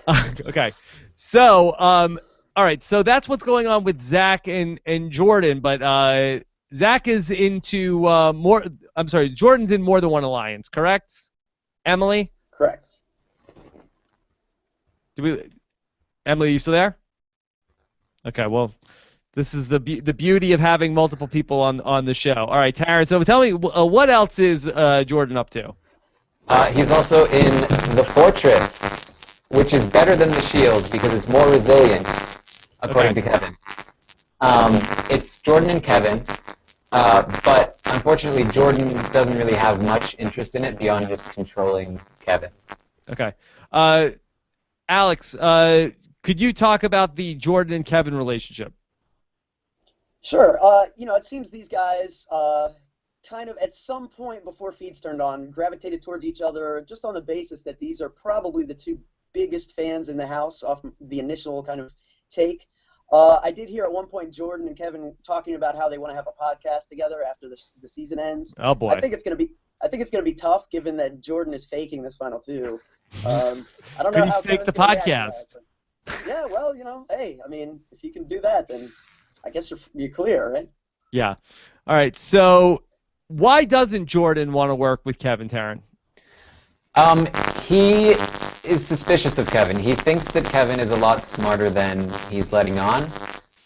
Okay. So, all right. So that's what's going on with Zach and Jordan, but Zach is into more. I'm sorry, Jordan's in more than one alliance, correct? Emily? Correct. Emily, you still there? Okay. Well, this is the beauty of having multiple people on the show. All right, Taryn. So tell me, what else is Jordan up to? He's also in the Fortress, which is better than the Shield because it's more resilient, according to Kevin. It's Jordan and Kevin, but unfortunately Jordan doesn't really have much interest in it beyond just controlling Kevin. Okay. Alex, could you talk about the Jordan and Kevin relationship? Sure. It seems these guys kind of at some point before feeds turned on gravitated toward each other just on the basis that these are probably the two biggest fans in the house off the initial kind of take. I did hear at one point Jordan and Kevin talking about how they want to have a podcast together after the season ends. Oh boy. I think it's going to be tough given that Jordan is faking this final two. I don't know how fake Kevin's the gonna react to podcast. that, yeah, well, hey, I mean, if you can do that, then I guess you're clear, right? Yeah. All right. So why doesn't Jordan want to work with Kevin, Taryn? He is suspicious of Kevin. He thinks that Kevin is a lot smarter than he's letting on,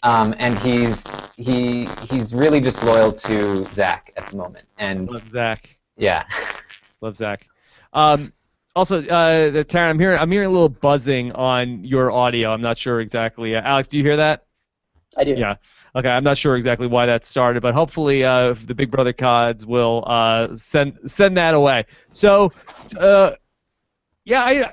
and he's really just loyal to Zach at the moment. And Love Zach. yeah, Love Zach. Also, Taryn, I'm hearing a little buzzing on your audio. I'm not sure exactly. Alex, do you hear that? I do. Yeah. Okay. I'm not sure exactly why that started, but hopefully the Big Brother CODs will send that away. So, yeah,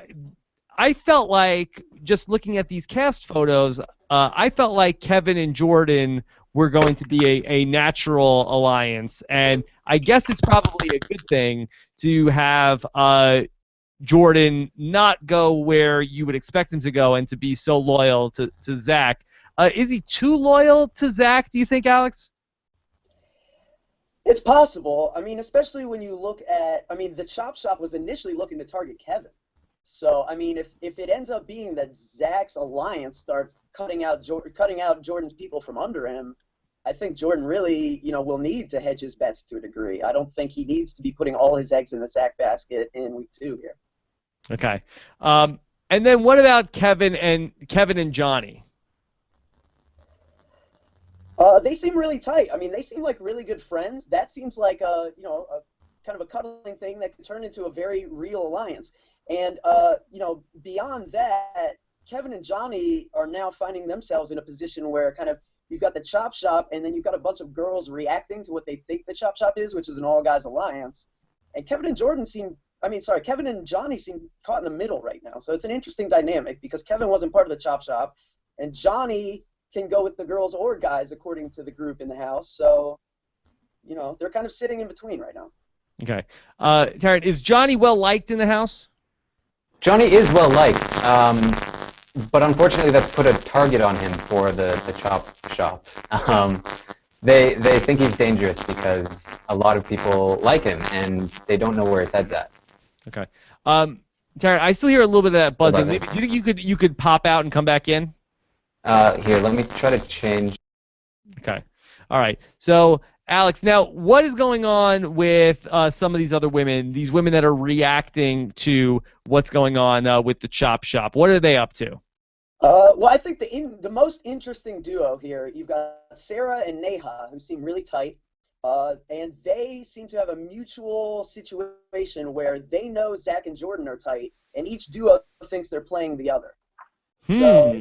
I felt like just looking at these cast photos, I felt like Kevin and Jordan were going to be a natural alliance, and I guess it's probably a good thing to have Jordan not go where you would expect him to go and to be so loyal to Zach. Is he too loyal to Zach, do you think, Alex? It's possible. I mean, especially when you look at, the Chop Shop was initially looking to target Kevin. So, I mean, if it ends up being that Zach's alliance starts cutting out Jordan's people from under him, I think Jordan really, will need to hedge his bets to a degree. I don't think he needs to be putting all his eggs in the Zach basket in week 2 here. Okay. And then what about Kevin and Johnny? They seem really tight. I mean, they seem like really good friends. That seems like a kind of a cuddling thing that could turn into a very real alliance. And beyond that, Kevin and Johnny are now finding themselves in a position where kind of you've got the Chop Shop, and then you've got a bunch of girls reacting to what they think the Chop Shop is, which is an all-guys alliance. And Kevin and Johnny seem caught in the middle right now. So it's an interesting dynamic because Kevin wasn't part of the Chop Shop, and Johnny can go with the girls or guys according to the group in the house. So, they're kind of sitting in between right now. Okay. Taryn, is Johnny well-liked in the house? Johnny is well liked, but unfortunately that's put a target on him for the Chop Shop. They think he's dangerous because a lot of people like him and they don't know where his head's at. Okay. Taryn, I still hear a little bit of that Still buzzing. buzzing. Maybe, do you think you could pop out and come back in? Here, let me try to change. Okay. All right. So, Alex, now what is going on with some of these other women, these women that are reacting to what's going on with the Chop Shop? What are they up to? Well, I think the most interesting duo here, you've got Sarah and Neha, who seem really tight, and they seem to have a mutual situation where they know Zach and Jordan are tight, and each duo thinks they're playing the other. So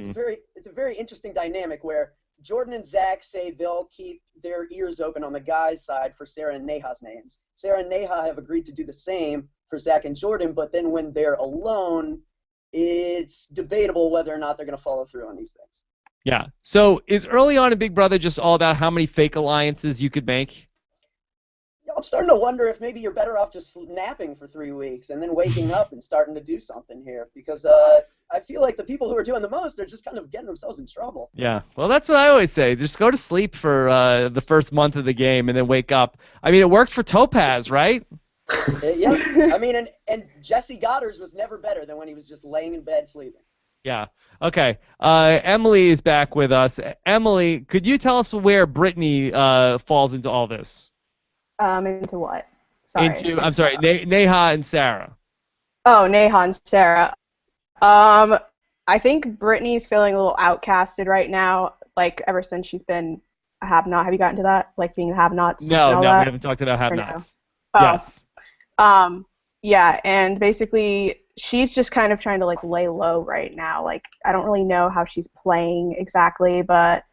it's a very interesting dynamic where Jordan and Zach say they'll keep their ears open on the guys' side for Sarah and Neha's names. Sarah and Neha have agreed to do the same for Zach and Jordan, but then when they're alone, it's debatable whether or not they're going to follow through on these things. Yeah. So is early on in Big Brother just all about how many fake alliances you could make? I'm starting to wonder if maybe you're better off just napping for 3 weeks and then waking up and starting to do something here, because I feel like the people who are doing the most are just kind of getting themselves in trouble. Yeah, well, that's what I always say. Just go to sleep for the first month of the game and then wake up. I mean, it worked for Topaz, right? Yeah, I mean, and Jesse Goddard's was never better than when he was just laying in bed sleeping. Yeah. Okay. Emily is back with us. Emily, could you tell us where Brittany falls into all this? Into what? Sorry. I'm sorry, Neha and Sarah. Oh, Neha and Sarah. I think Brittany's feeling a little outcasted right now, like ever since she's been a have-not. Have you gotten to that? Like being have-nots? No, and we all that? haven't talked about have-nots. No? Yes. Yeah, and basically she's just kind of trying to like lay low right now. Like I don't really know how she's playing exactly, but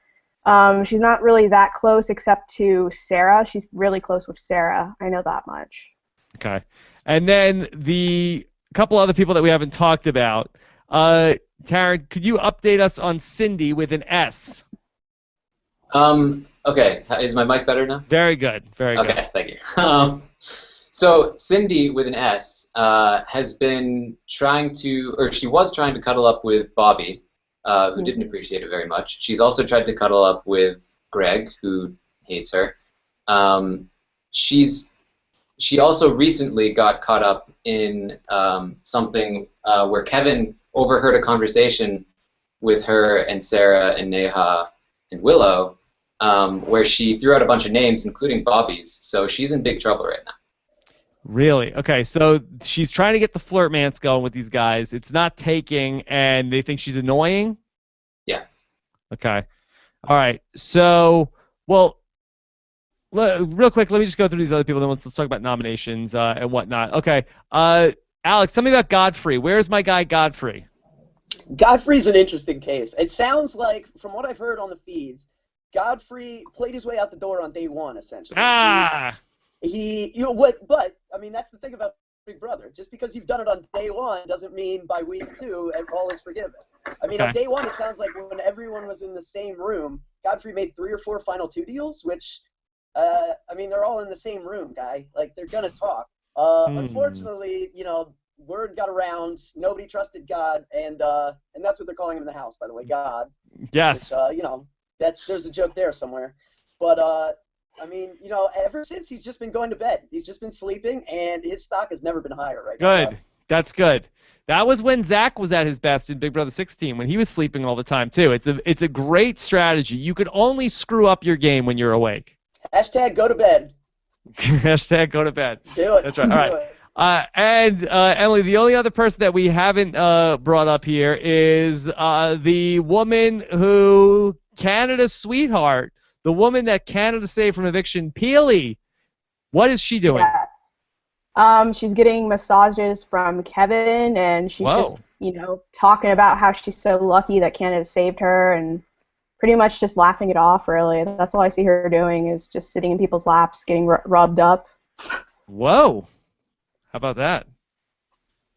she's not really that close except to Sarah. She's really close with Sarah. I know that much. Okay. And then the couple other people that we haven't talked about. Taryn, could you update us on Cindy with an S? Okay. Is my mic better now? Very good. Very good. Okay, thank you. So Cindy with an S has been trying to, or she was trying to cuddle up with Bobby, who didn't appreciate it very much. She's also tried to cuddle up with Greg, who hates her. She also recently got caught up in something where Kevin overheard a conversation with her and Sarah and Neha and Willow, where she threw out a bunch of names, including Bobby's. So she's in big trouble right now. Really? Okay, so she's trying to get the flirt mance going with these guys. It's not taking, and they think she's annoying? Yeah. Okay. All right. So, well, real quick, let me just go through these other people, then let's talk about nominations and whatnot. Okay. Alex, tell me about Godfrey. Where's my guy Godfrey? Godfrey's an interesting case. It sounds like, from what I've heard on the feeds, Godfrey played his way out the door on day one, essentially. But I mean, that's the thing about Big Brother. Just because you've done it on day one doesn't mean by week 2 all is forgiven. I mean, on day 1, it sounds like when everyone was in the same room, Godfrey made 3 or 4 final 2 deals, which, I mean, they're all in the same room, guy. Like, they're gonna talk. Unfortunately, you know, word got around. Nobody trusted God, and that's what they're calling him in the house, by the way, God. Yes. Which, you know, there's a joke there somewhere. But I mean, you know, ever since he's just been going to bed. He's just been sleeping, and his stock has never been higher right now. Good. That's good. That was when Zach was at his best in Big Brother 16, when he was sleeping all the time, too. It's a great strategy. You could only screw up your game when you're awake. Hashtag go to bed. Hashtag go to bed. Do it. That's right. All right. And Emily, the only other person that we haven't brought up here is the woman who, Canada's sweetheart, the woman that Canada saved from eviction, Peely. What is she doing? Yes. She's getting massages from Kevin, and she's just, you know, talking about how she's so lucky that Canada saved her, and pretty much just laughing it off, really. That's all I see her doing, is just sitting in people's laps, getting rubbed up. Whoa. How about that?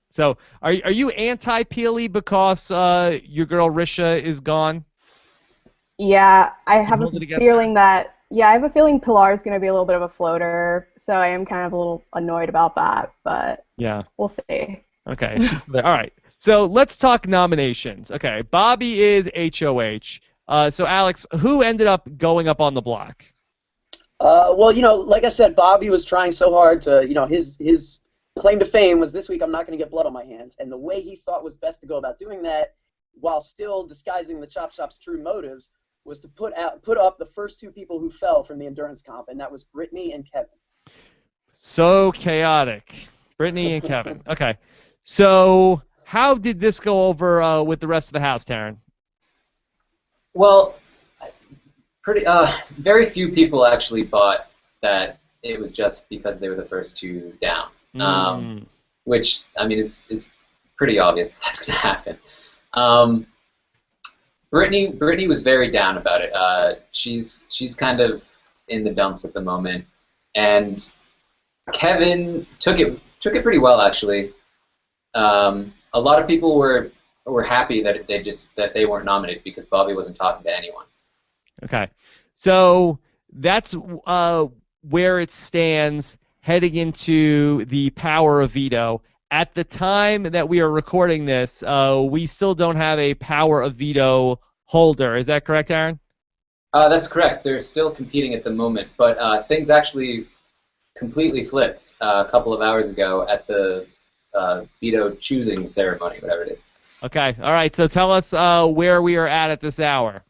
So, are you anti-Peely because your girl Risha is gone? Yeah, I have a feeling that. Yeah, I have a feeling Pilar's going to be a little bit of a floater, so I am kind of a little annoyed about that. But yeah, we'll see. Okay. All right. So let's talk nominations. Okay, Bobby is HOH. So Alex, who ended up going up on the block? Well, you know, like I said, Bobby was trying so hard to, you know, his claim to fame was, this week I'm not going to get blood on my hands, and the way he thought was best to go about doing that, while still disguising the Chop Shop's true motives, was to put up the first 2 people who fell from the endurance comp, and that was Brittany and Kevin. So chaotic. Brittany and Kevin. Okay. So how did this go over with the rest of the house, Taryn? Well, very few people actually bought that it was just because they were the first 2 down, which, I mean, is pretty obvious that's going to happen. Brittany was very down about it. She's kind of in the dumps at the moment, and Kevin took it pretty well, actually. A lot of people were happy that they weren't nominated because Bobby wasn't talking to anyone. Okay, so that's where it stands heading into the power of veto. At the time that we are recording this, we still don't have a power of veto holder. Is that correct, Aaron? That's correct. They're still competing at the moment, but things actually completely flipped a couple of hours ago at the veto choosing ceremony, whatever it is. Okay. All right. So tell us where we are at this hour.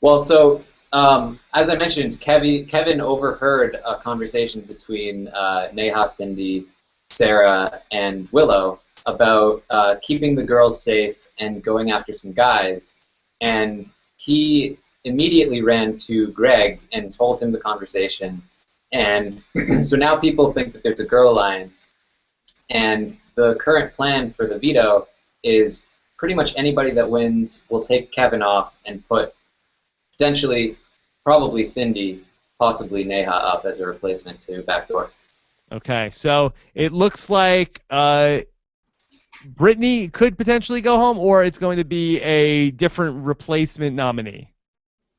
Well, so as I mentioned, Kevin overheard a conversation between Neha, Cindy, Sarah, and Willow about keeping the girls safe and going after some guys, and he immediately ran to Greg and told him the conversation, and so now people think that there's a girl alliance, and the current plan for the veto is pretty much anybody that wins will take Kevin off and put potentially, probably Cindy, possibly Neha up as a replacement to Backdoor. Okay. So it looks like Brittany could potentially go home, or it's going to be a different replacement nominee.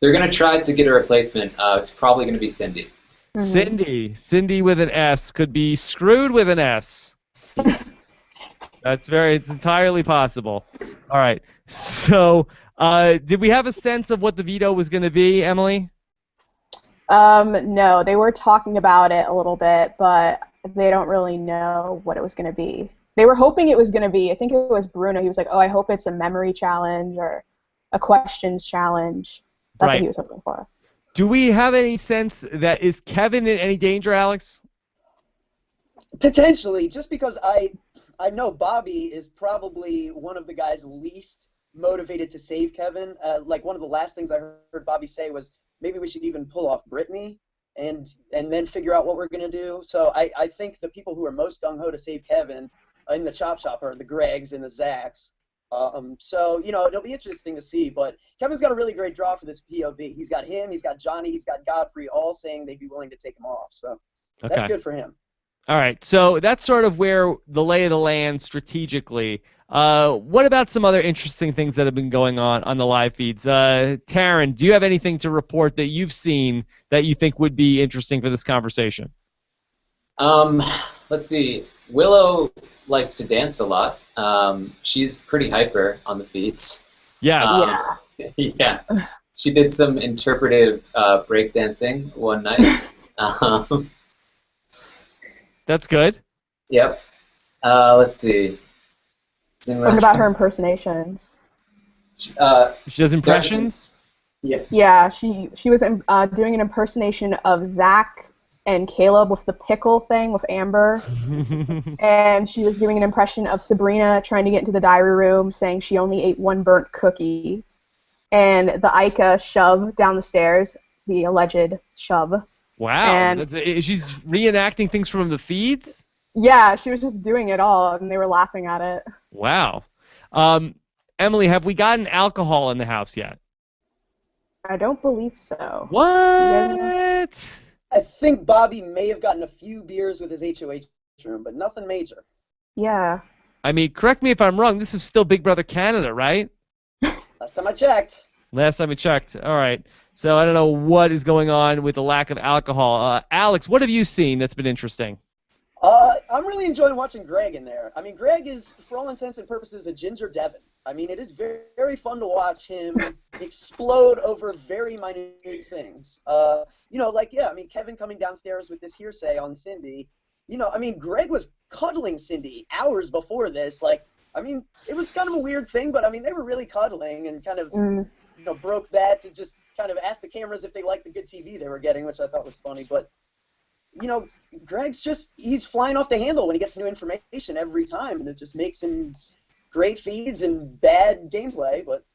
They're going to try to get a replacement. It's probably going to be Cindy. Mm-hmm. Cindy with an S could be screwed with an S. It's entirely possible. All right. So, did we have a sense of what the veto was going to be, Emily? No, they were talking about it a little bit, but they don't really know what it was going to be. They were hoping it was going to be, I think it was Bruno, he was like, oh, I hope it's a memory challenge or a questions challenge. That's what he was hoping for. Do we have any sense that is Kevin in any danger, Alex? Potentially, just because I know Bobby is probably one of the guys least motivated to save Kevin. Like one of the last things I heard Bobby say was maybe we should even pull off Brittany and then figure out what we're going to do. So I think the people who are most gung-ho to save Kevin in the Chop Shop are the Gregs and the Zacks. So, it'll be interesting to see. But Kevin's got a really great draw for this POV. He's got him, he's got Johnny, he's got Godfrey, all saying they'd be willing to take him off. So that's good for him. All right. So that's sort of where the lay of the land strategically. What about some other interesting things that have been going on the live feeds? Taryn, do you have anything to report that you've seen that you think would be interesting for this conversation? Let's see. Willow likes to dance a lot. She's pretty hyper on the feeds. Yeah. Yeah. She did some interpretive breakdancing one night. That's good. Yep. Let's see. What about her impersonations? She does impressions? Yeah. Yeah, she was doing an impersonation of Zach and Caleb with the pickle thing with Amber. And she was doing an impression of Sabrina trying to get into the diary room saying she only ate one burnt cookie. And the Ica shove down the stairs, the alleged shove. Wow. And she's reenacting things from the feeds? Yeah, she was just doing it all, and they were laughing at it. Wow. Emily, have we gotten alcohol in the house yet? I don't believe so. What? I think Bobby may have gotten a few beers with his HOH room, but nothing major. Yeah. I mean, correct me if I'm wrong, this is still Big Brother Canada, right? Last time I checked. Last time I checked. All right. So I don't know what is going on with the lack of alcohol. Alex, what have you seen that's been interesting? I'm really enjoying watching Greg in there. I mean, Greg is, for all intents and purposes, a Ginger Devon. I mean, it is very, very fun to watch him explode over very minute things. I mean, Kevin coming downstairs with this hearsay on Cindy. I mean, Greg was cuddling Cindy hours before this. Like, I mean, it was kind of a weird thing, but I mean, they were really cuddling and kind of, broke that to just kind of ask the cameras if they liked the good TV they were getting, which I thought was funny. But Greg's he's flying off the handle when he gets new information every time, and it just makes him great feeds and bad gameplay, but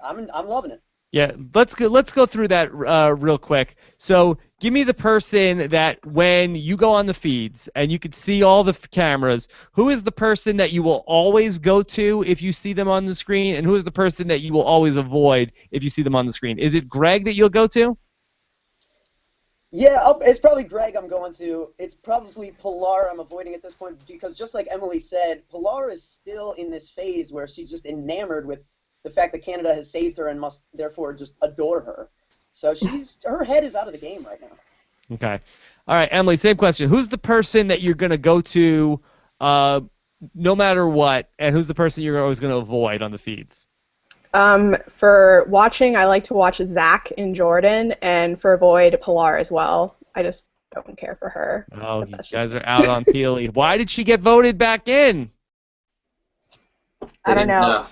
I'm loving it. Yeah, let's go through that real quick. So give me the person that when you go on the feeds and you can see all the cameras, who is the person that you will always go to if you see them on the screen, and who is the person that you will always avoid if you see them on the screen? Is it Greg that you'll go to? Yeah, it's probably Greg I'm going to. It's probably Pilar I'm avoiding at this point because just like Emily said, Pilar is still in this phase where she's just enamored with the fact that Canada has saved her and must therefore just adore her. So her head is out of the game right now. Okay. All right, Emily, same question. Who's the person that you're going to go to no matter what, and who's the person you're always going to avoid on the feeds? For watching, I like to watch Zach and Jordan, and for avoid, Pilar as well. I just don't care for her. Oh, you guys are out on Peely. Why did she get voted back in? I don't know.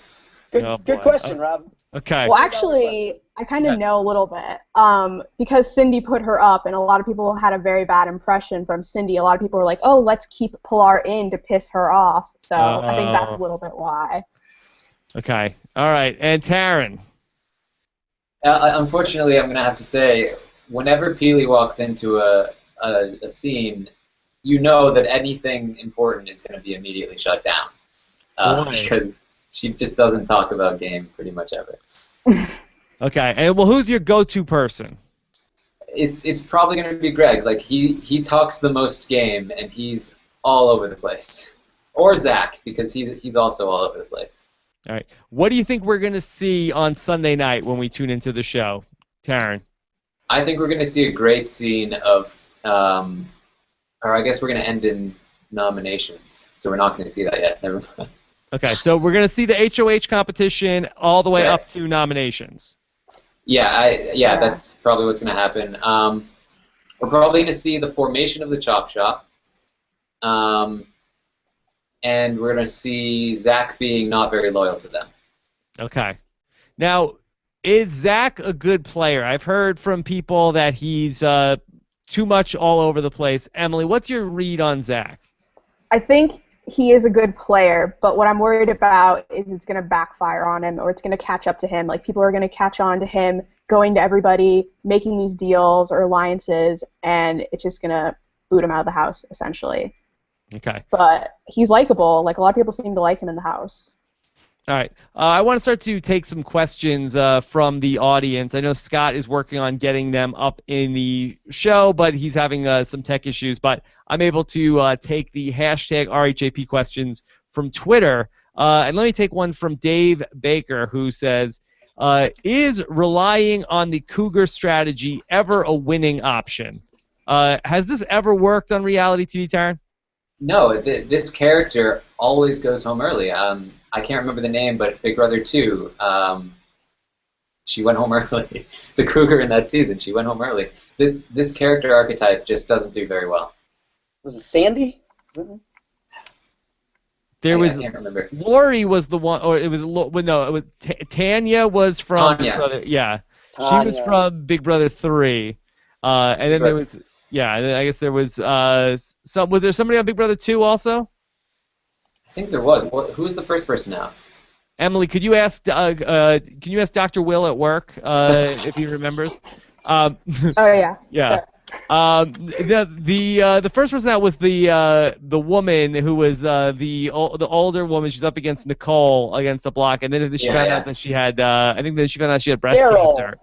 Good question, Rob. Okay. Well, actually, I kind of know a little bit because Cindy put her up, and a lot of people had a very bad impression from Cindy. A lot of people were like, "Oh, let's keep Pilar in to piss her off." So I think that's a little bit why. Okay. All right. And Taryn. Unfortunately, I'm going to have to say, whenever Peely walks into a scene, you know that anything important is going to be immediately shut down because she just doesn't talk about game pretty much ever. Okay. And well, who's your go-to person? It's probably going to be Greg. Like he talks the most game, and he's all over the place. Or Zach, because he's also all over the place. All right. What do you think we're going to see on Sunday night when we tune into the show, Taryn? I think we're going to see a great scene of, or I guess we're going to end in nominations, so we're not going to see that yet. Never mind. Okay, so we're going to see the HOH competition all the way up to nominations. Yeah, that's probably what's going to happen. We're probably going to see the formation of the Chop Shop. And we're going to see Zach being not very loyal to them. Okay. Now, is Zach a good player? I've heard from people that he's too much all over the place. Emily, what's your read on Zach? I think he is a good player, but what I'm worried about is it's going to backfire on him, or it's going to catch up to him. Like, people are going to catch on to him going to everybody, making these deals or alliances, and it's just going to boot him out of the house, essentially. Okay. But he's likable. Like, a lot of people seem to like him in the house. All right. I want to start to take some questions from the audience. I know Scott is working on getting them up in the show, but he's having some tech issues. But I'm able to take the hashtag RHAP questions from Twitter. And let me take one from Dave Baker, who says, is relying on the Cougar strategy ever a winning option? Has this ever worked on reality TV, Taryn? No, this character always goes home early. I can't remember the name, but Big Brother 2, she went home early. The Cougar in that season, she went home early. This character archetype just doesn't do very well. Was it Sandy? I can't remember. Lori was the one, or it was Tanya was from Tanya. Big Brother. Yeah, Tanya. she was from Big Brother 3, and then there was. Yeah, and then I guess there was was there somebody on Big Brother 2 also? I think there was. Who was the first person out? Emily, could you ask Dr. Will at work if he remembers? Oh yeah. Yeah. Sure. The first person out was the woman who was the older woman. She's up against Nicole against the block, and then she found out that she had I think then she found out she had breast cancer.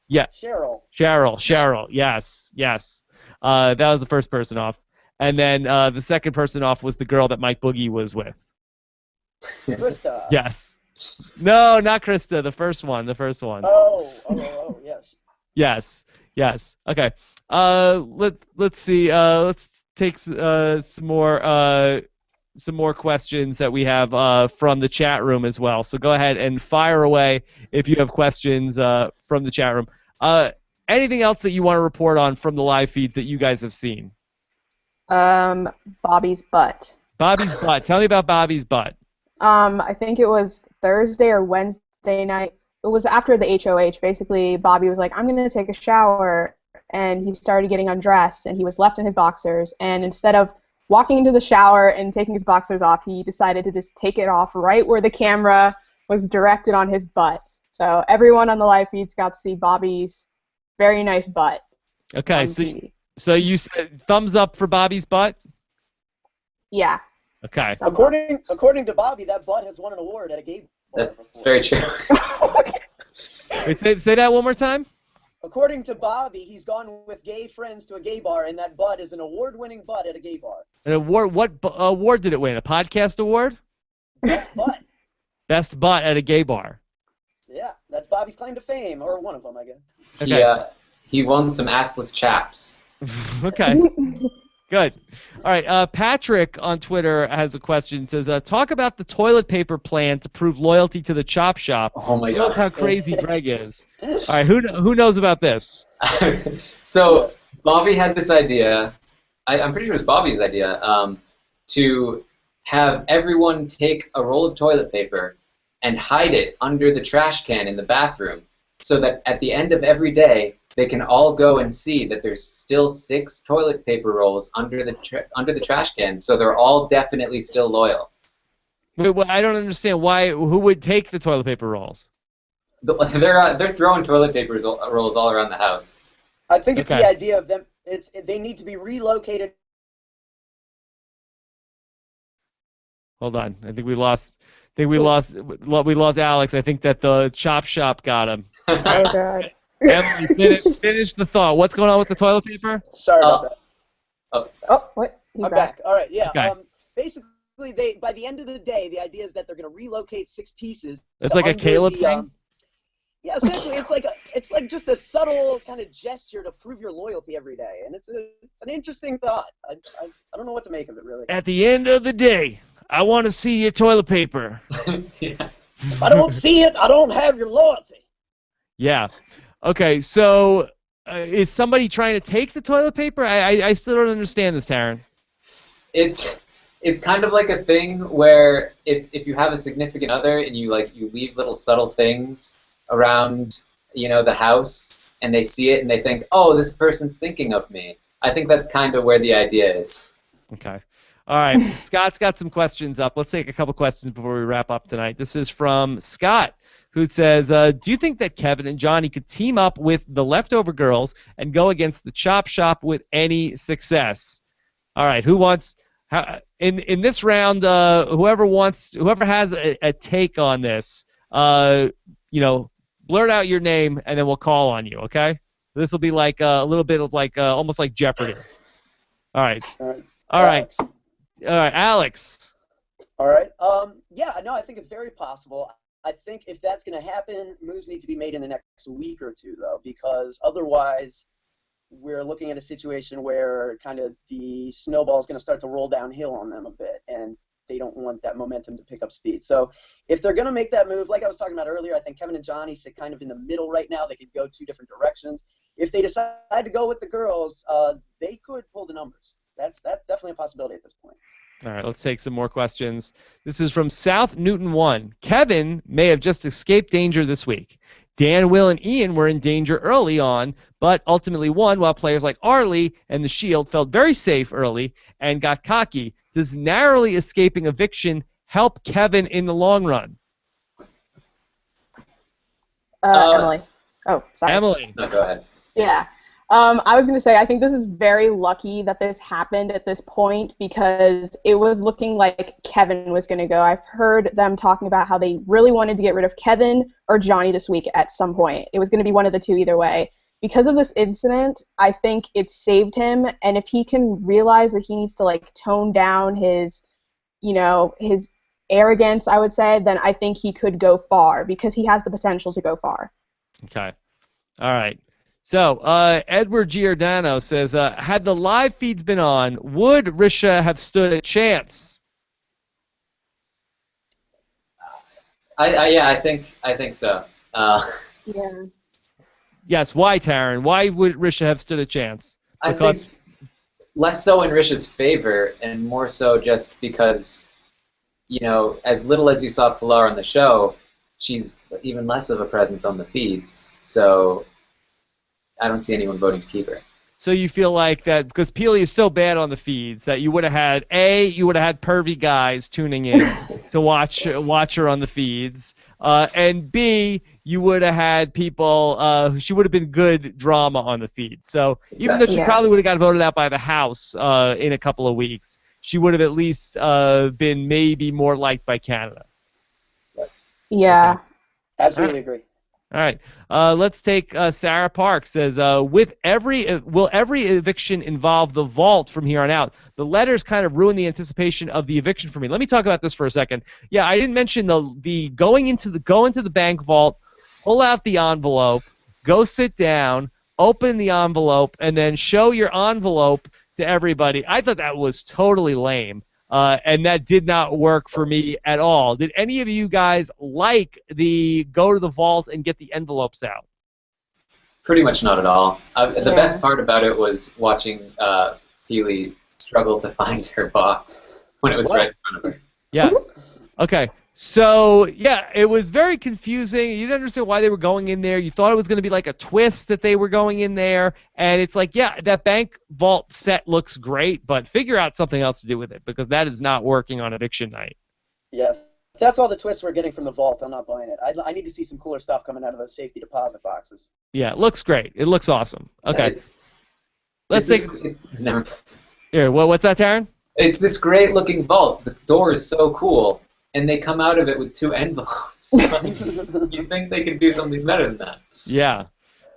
Yeah. Cheryl. Yes. That was the first person off. And then the second person off was the girl that Mike Boogie was with. Krista. Yes. No, not Krista. The first one. Oh, yes. Yes. Okay. Let's see. Let's take some more questions that we have from the chat room as well. So go ahead and fire away if you have questions from the chat room. Anything else that you want to report on from the live feed that you guys have seen? Bobby's butt. Bobby's butt. Tell me about Bobby's butt. I think it was Thursday or Wednesday night. It was after the HOH. Basically, Bobby was like, I'm going to take a shower, and he started getting undressed, and he was left in his boxers, and instead of walking into the shower and taking his boxers off, he decided to just take it off right where the camera was directed on his butt. So everyone on the live feeds got to see Bobby's very nice butt. Okay, so you said thumbs up for Bobby's butt? Yeah. Okay. According to Bobby, that butt has won an award at a gay bar. That's very true. Wait, say that one more time? According to Bobby, he's gone with gay friends to a gay bar, and that butt is an award-winning butt at a gay bar. An award? What award did it win? A podcast award? Best butt. Best butt at a gay bar. Yeah, that's Bobby's claim to fame, or one of them, I guess. Okay. He won some assless chaps. Okay. Good. All right. Patrick on Twitter has a question. Says, talk about the toilet paper plan to prove loyalty to the Chop Shop. Oh my Show us God. how crazy Greg is. All right. Who knows about this? So Bobby had this idea. I'm pretty sure it was Bobby's idea to have everyone take a roll of toilet paper and hide it under the trash can in the bathroom, so that at the end of every day they can all go and see that there's still 6 toilet paper rolls under the trash can. So they're all definitely still loyal. Wait, well, I don't understand why. Who would take the toilet paper rolls? They're throwing toilet paper rolls all around the house. I think it's Okay. the idea of them. They need to be relocated. Hold on. I think we lost. We lost Alex. I think that the Chop Shop got him. Oh God. Emily, finish the thought. What's going on with the toilet paper? Sorry about that. Oh, what? He's I'm back. All right, yeah. Okay. Basically, by the end of the day, the idea is that they're going to relocate 6 pieces. It's to like a under Caleb the, thing? Yeah, essentially, it's like just a subtle kind of gesture to prove your loyalty every day, and it's an interesting thought. I don't know what to make of it, really. At the end of the day, I want to see your toilet paper. Yeah. If I don't see it, I don't have your loyalty. Yeah. Okay, so is somebody trying to take the toilet paper? I still don't understand this, Taryn. It's kind of like a thing where if you have a significant other and you leave little subtle things around, the house, and they see it and they think, oh, this person's thinking of me. I think that's kind of where the idea is. Okay. All right. Scott's got some questions up. Let's take a couple questions before we wrap up tonight. This is from Scott, who says, do you think that Kevin and Johnny could team up with the Leftover Girls and go against the Chop Shop with any success? All right. Who wants... in this round, whoever has a take on this, blurt out your name and then we'll call on you. Okay? This will be like a little bit of almost like Jeopardy. All right. All right. Alex. All right. Yeah. No, I think it's very possible. I think if that's going to happen, moves need to be made in the next week or two, though, because otherwise, we're looking at a situation where kind of the snowball is going to start to roll downhill on them a bit, and they don't want that momentum to pick up speed. So if they're going to make that move, like I was talking about earlier, I think Kevin and Johnny sit kind of in the middle right now. They could go 2 different directions. If they decide to go with the girls, they could pull the numbers. That's definitely a possibility at this point. All right, let's take some more questions. This is from South Newton 1. Kevin may have just escaped danger this week. Dan, Will, and Ian were in danger early on, but ultimately won while players like Arlie and the Shield felt very safe early and got cocky. Does narrowly escaping eviction help Kevin in the long run? Emily. Oh, sorry. Emily. No, go ahead. Yeah. I was going to say, I think this is very lucky that this happened at this point because it was looking like Kevin was going to go. I've heard them talking about how they really wanted to get rid of Kevin or Johnny this week at some point. It was going to be one of the two either way. Because of this incident, I think it saved him, and if he can realize that he needs to, tone down his arrogance, I would say, then I think he could go far because he has the potential to go far. Okay. All right. So, Edward Giordano says, had the live feeds been on, would Risha have stood a chance? I think so. Yeah. Yes. Why, Taryn? Why would Risha have stood a chance? I think less so in Risha's favor, and more so just because, as little as you saw Pilar on the show, she's even less of a presence on the feeds. So I don't see anyone voting to keep her. So you feel like that because Peely is so bad on the feeds that you would have had pervy guys tuning in to watch her on the feeds, and B, you would have had people. She would have been good drama on the feed. So even though she probably would have got voted out by the House in a couple of weeks, she would have at least been maybe more liked by Canada. Yeah. Okay. Absolutely agree. All right, let's take Sarah Park says, will every eviction involve the vault from here on out? The letters kind of ruin the anticipation of the eviction for me. Let me talk about this for a second. Yeah, I didn't mention the go into the bank vault, pull out the envelope, go sit down, open the envelope, and then show your envelope to everybody. I thought that was totally lame, and that did not work for me at all. Did any of you guys like the go to the vault and get the envelopes out? Pretty much not at all. The best part about it was watching Peely struggle to find her box when it was right in front of her. Yes. Okay. So, yeah, it was very confusing. You didn't understand why they were going in there. You thought it was going to be like a twist that they were going in there. And it's like, yeah, that bank vault set looks great, but figure out something else to do with it because that is not working on eviction night. Yeah, if that's all the twists we're getting from the vault, I'm not buying it. I need to see some cooler stuff coming out of those safety deposit boxes. Yeah, it looks great. It looks awesome. Okay. Let's take... Here, what's that, Taryn? It's this great-looking vault. The door is so cool. And they come out of it with 2 envelopes. You think they could do something better than that? Yeah.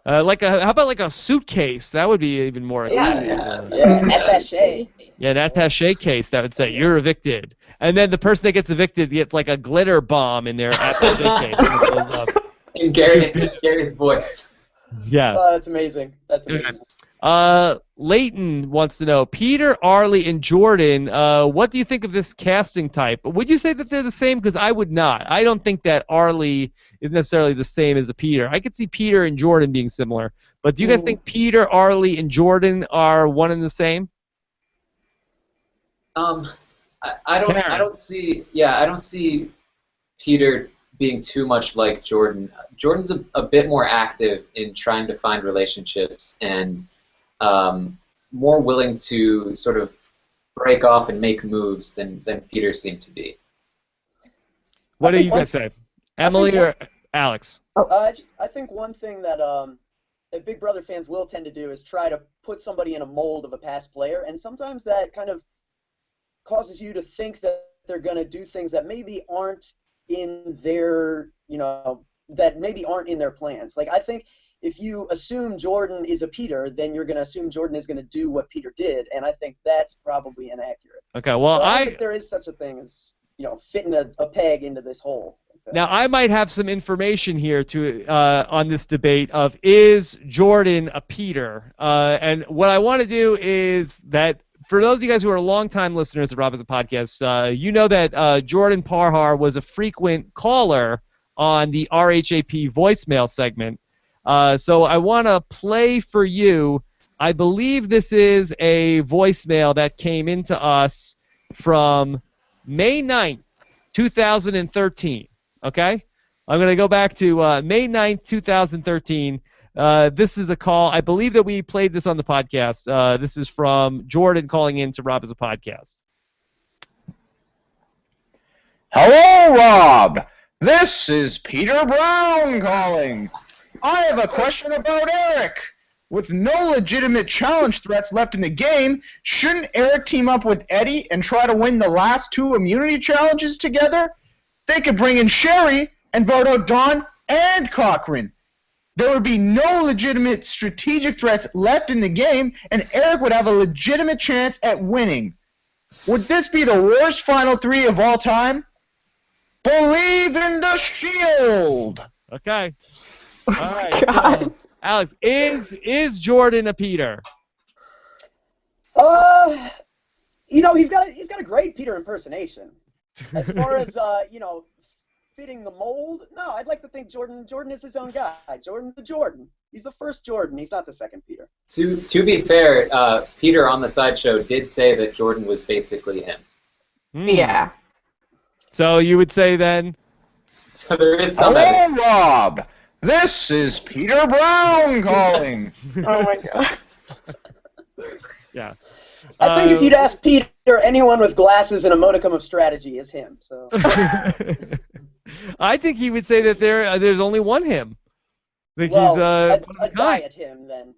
How about like a suitcase? That would be even more. Yeah, attaché. Yeah, an attaché case that would say you're evicted, and then the person that gets evicted gets like a glitter bomb in their attaché case. And it goes up. In Gary's voice. Yeah. Oh, that's amazing. That's amazing. Leighton wants to know, Peter, Arlie, and Jordan, what do you think of this casting type? Would you say that they're the same? Because I would not. I don't think that Arlie is necessarily the same as a Peter. I could see Peter and Jordan being similar. But do you guys think Peter, Arlie, and Jordan are one and the same? I don't see Peter being too much like Jordan. Jordan's a bit more active in trying to find relationships and more willing to sort of break off and make moves than Peter seemed to be. What do you guys say? Emily or Alex? I think one thing that Big Brother fans will tend to do is try to put somebody in a mold of a past player, and sometimes that kind of causes you to think that they're going to do things that maybe aren't in their, that maybe aren't in their plans. Like, I think if you assume Jordan is a Peter, then you're going to assume Jordan is going to do what Peter did, and I think that's probably inaccurate. Okay, well, so I think there is such a thing as, fitting a peg into this hole. Now, I might have some information here to on this debate of is Jordan a Peter? And what I want to do is that for those of you guys who are longtime listeners of Rob Has a Podcast, you know that Jordan Parhar was a frequent caller on the RHAP voicemail segment. So I want to play for you. I believe this is a voicemail that came into us from May 9th, 2013. Okay? I'm going to go back to May 9th, 2013. This is a call. I believe that we played this on the podcast. This is from Jordan calling in to Rob Has a Podcast. Hello, Rob. This is Peter Brown calling. I have a question about Eric. With no legitimate challenge threats left in the game, shouldn't Eric team up with Eddie and try to win the last 2 immunity challenges together? They could bring in Sherry and vote out Dawn and Cochran. There would be no legitimate strategic threats left in the game, and Eric would have a legitimate chance at winning. Would this be the worst Final 3 of all time? Believe in the Shield! Okay. All right. So, Alex, is Jordan a Peter? He's got a great Peter impersonation. As far as fitting the mold, no, I'd like to think Jordan is his own guy. Jordan's the Jordan. He's the first Jordan. He's not the second Peter. To be fair, Peter on the sideshow did say that Jordan was basically him. Yeah. So you would say then? So there is some Hello, evidence. Rob. This is Peter Brown calling. Oh my god. Yeah. I think if you'd ask Peter, anyone with glasses and a modicum of strategy is him. So. I think he would say that there's only one him. That Well, he's a diet him then.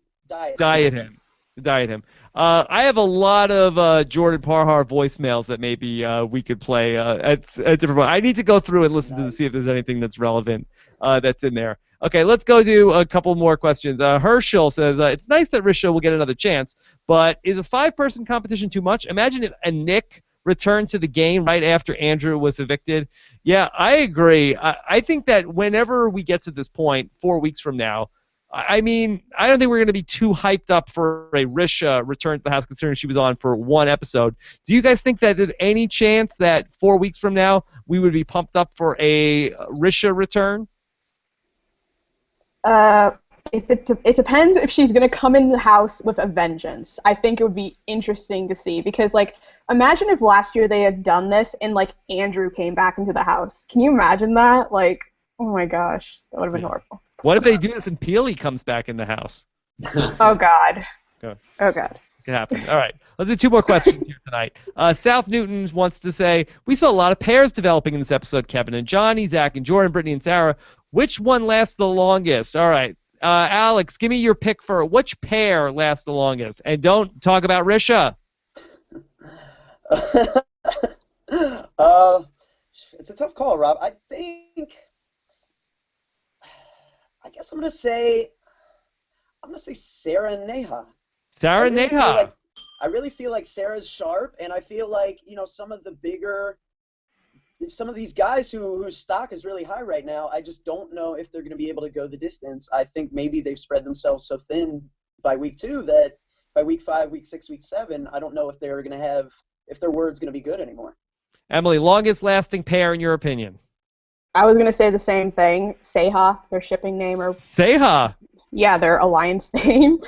Diet him. I have a lot of Jordan Parhar voicemails that maybe we could play at different points. I need to go through and listen to see if there's anything that's relevant that's in there. Okay, let's go do a couple more questions. Herschel says, it's nice that Risha will get another chance, but is a 5-person competition too much? Imagine if a Nick returned to the game right after Andrew was evicted. Yeah, I agree. I think that whenever we get to this point, 4 weeks from now, I mean, I don't think we're going to be too hyped up for a Risha return to the house, considering she was on for one episode. Do you guys think that there's any chance that 4 weeks from now we would be pumped up for a Risha return? It depends if she's gonna come in the house with a vengeance. I think it would be interesting to see because, like, imagine if last year they had done this and like Andrew came back into the house. Can you imagine that? Like, oh my gosh, that would have been horrible. What if they do this and Peely comes back in the house? Oh God. Go. Oh God. It could happen. All right, let's do 2 more questions here tonight. South Newton wants to say, we saw a lot of pairs developing in this episode, Kevin and Johnny, Zach and Jordan, Brittany and Sarah. Which one lasts the longest? All right. Alex, give me your pick for which pair lasts the longest. And don't talk about Risha. It's a tough call, Rob. I guess I'm gonna say Sarah and Neha. Sarah and Neha. I really feel like Sarah's sharp, and I feel like, you know, some of these guys whose stock is really high right now, I just don't know if they're going to be able to go the distance. I think maybe they've spread themselves so thin by week 2 that by week 5, week 6, week 7, I don't know if they're going to have, if their word's going to be good anymore. Emily, longest lasting pair in your opinion? I was gonna say the same thing. Seha, their shipping name, or Seha. Yeah, their alliance name.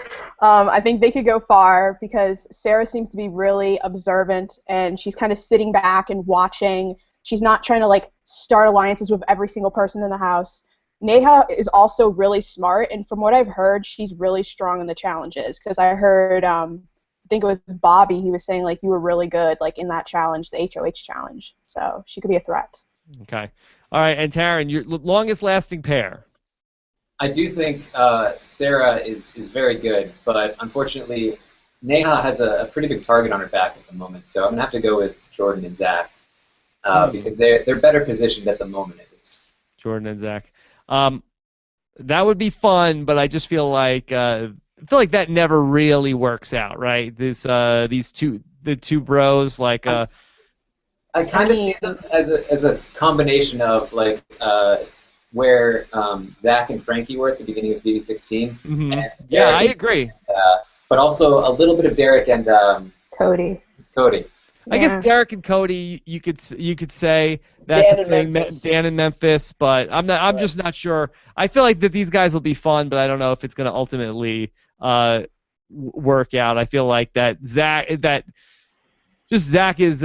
I think they could go far because Sarah seems to be really observant and she's kind of sitting back and watching. She's not trying to like start alliances with every single person in the house. Neha is also really smart, and from what I've heard, she's really strong in the challenges. Because I heard, I think it was Bobby, he was saying like you were really good like in that challenge, the HOH challenge. So she could be a threat. Okay. All right, and Taryn, your longest lasting pair. I do think Sarah is very good, but unfortunately, Neha has a pretty big target on her back at the moment. So I'm gonna have to go with Jordan and Zach because they're better positioned at the moment, at least. Jordan and Zach. That would be fun, but I just feel like that never really works out, right? The two bros like. I kind of see them as a combination of like where Zach and Frankie were at the beginning of BB16. Mm-hmm. Yeah, I agree. But also a little bit of Derek and Cody. I guess Derek and Cody, you could say that's Dan and Memphis, but I'm just not sure. I feel like that these guys will be fun, but I don't know if it's going to ultimately work out. I feel like that Zach is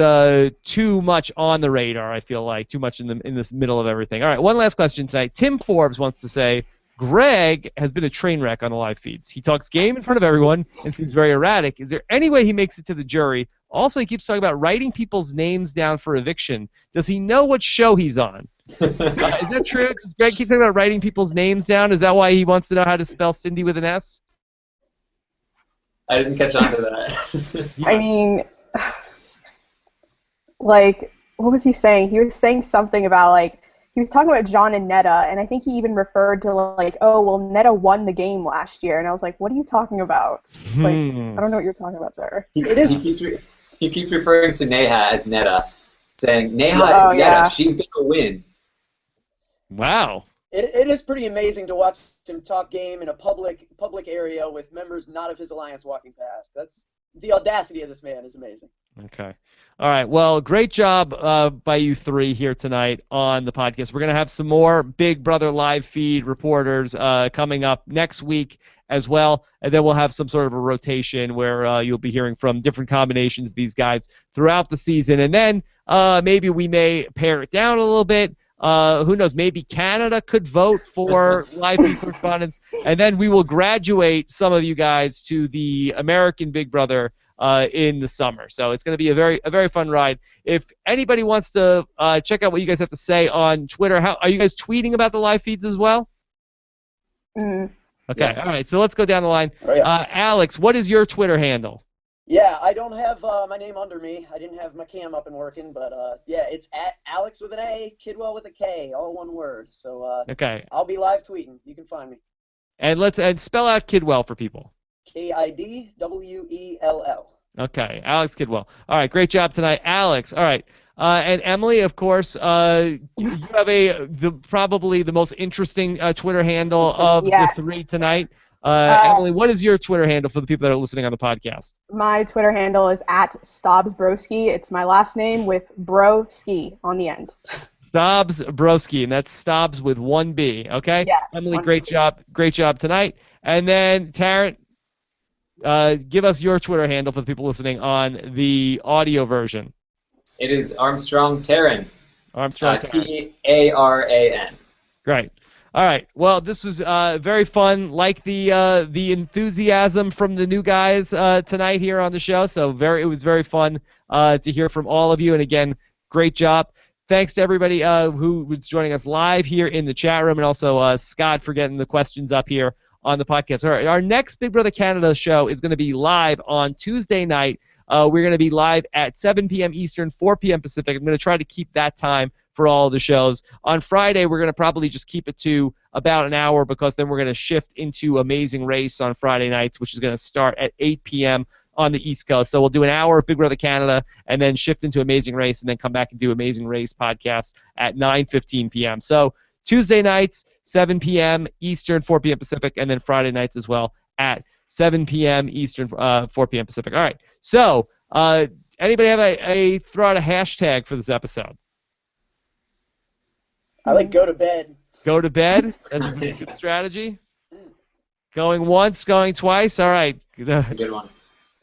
too much on the radar. I feel like too much in this middle of everything. All right, one last question tonight. Tim Forbes wants to say, Greg has been a train wreck on the live feeds. He talks game in front of everyone and seems very erratic. Is there any way he makes it to the jury? Also, he keeps talking about writing people's names down for eviction. Does he know what show he's on? Is that true? Does Greg keep talking about writing people's names down? Is that why he wants to know how to spell Cindy with an S? I didn't catch on to that. I mean, like, what was he saying? He was saying something about, like, he was talking about John and Netta, and I think he even referred to, like, oh, well, Netta won the game last year. And I was like, what are you talking about? Like, I don't know what you're talking about, sir. He keeps referring to Neha as Netta, saying, Neha is Netta. Yeah. She's going to win. Wow. It is pretty amazing to watch him talk game in a public area with members not of his alliance walking past. The audacity of this man is amazing. Okay. All right. Well, great job by you three here tonight on the podcast. We're going to have some more Big Brother live feed reporters coming up next week as well, and then we'll have some sort of a rotation where you'll be hearing from different combinations of these guys throughout the season, and then maybe we may pare it down a little bit. Who knows? Maybe Canada could vote for live feed correspondence, and then we will graduate some of you guys to the American Big Brother in the summer. So it's going to be a very fun ride. If anybody wants to check out what you guys have to say on Twitter, how are you guys tweeting about the live feeds as well? Mm-hmm. Okay, yeah. All right. So let's go down the line. Oh, yeah. Alex, what is your Twitter handle? Yeah, I don't have my name under me. I didn't have my cam up and working, but yeah, it's at Alex with an A, Kidwell with a K, all one word. So okay, I'll be live tweeting. You can find me. And let's spell out Kidwell for people. Kidwell. Okay, Alex Kidwell. All right, great job tonight, Alex. All right, and Emily, of course, you have probably the most interesting Twitter handle of the Yes. three tonight. Emily, what is your Twitter handle for the people that are listening on the podcast? My Twitter handle is @StobbsBroski. It's my last name with broski on the end. Stobbs Broski, and that's Stobbs with one B. Okay. Yes, Emily, great job tonight. And then Tarrant, give us your Twitter handle for the people listening on the audio version. It is Armstrong Taryn. Armstrong Tarrant. Taran. Great. All right. Well, this was very fun. Like the enthusiasm from the new guys tonight here on the show. So it was very fun to hear from all of you. And again, great job. Thanks to everybody who was joining us live here in the chat room, and also Scott for getting the questions up here on the podcast. All right. Our next Big Brother Canada show is going to be live on Tuesday night. We're going to be live at 7 p.m. Eastern, 4 p.m. Pacific. I'm going to try to keep that time for all of the shows. On Friday, we're going to probably just keep it to about an hour, because then we're going to shift into Amazing Race on Friday nights, which is going to start at 8 p.m. on the East Coast. So we'll do an hour of Big Brother Canada and then shift into Amazing Race, and then come back and do Amazing Race podcast at 9:15 p.m. So Tuesday nights, 7 p.m. Eastern, 4 p.m. Pacific, and then Friday nights as well at 7 p.m. Eastern, 4 p.m. Pacific. All right. So anybody have throw out a hashtag for this episode? I like go to bed. Go to bed? That's a pretty good strategy. Going once, going twice. All right. Good one.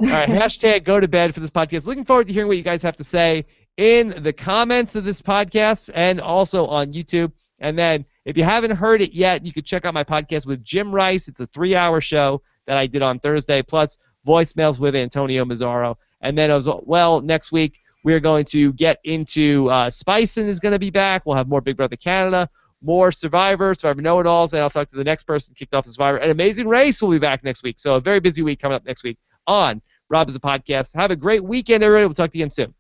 All right, hashtag go to bed for this podcast. Looking forward to hearing what you guys have to say in the comments of this podcast and also on YouTube. And then if you haven't heard it yet, you can check out my podcast with Jim Rice. It's a 3-hour show that I did on Thursday, plus voicemails with Antonio Mazzaro. And then as well, next week, we're going to get into Spicin is going to be back. We'll have more Big Brother Canada, more Survivor Know-It-Alls, and I'll talk to the next person who kicked off the Survivor. And Amazing Race will be back next week. So a very busy week coming up next week on Rob is a Podcast. Have a great weekend, everybody. We'll talk to you again soon.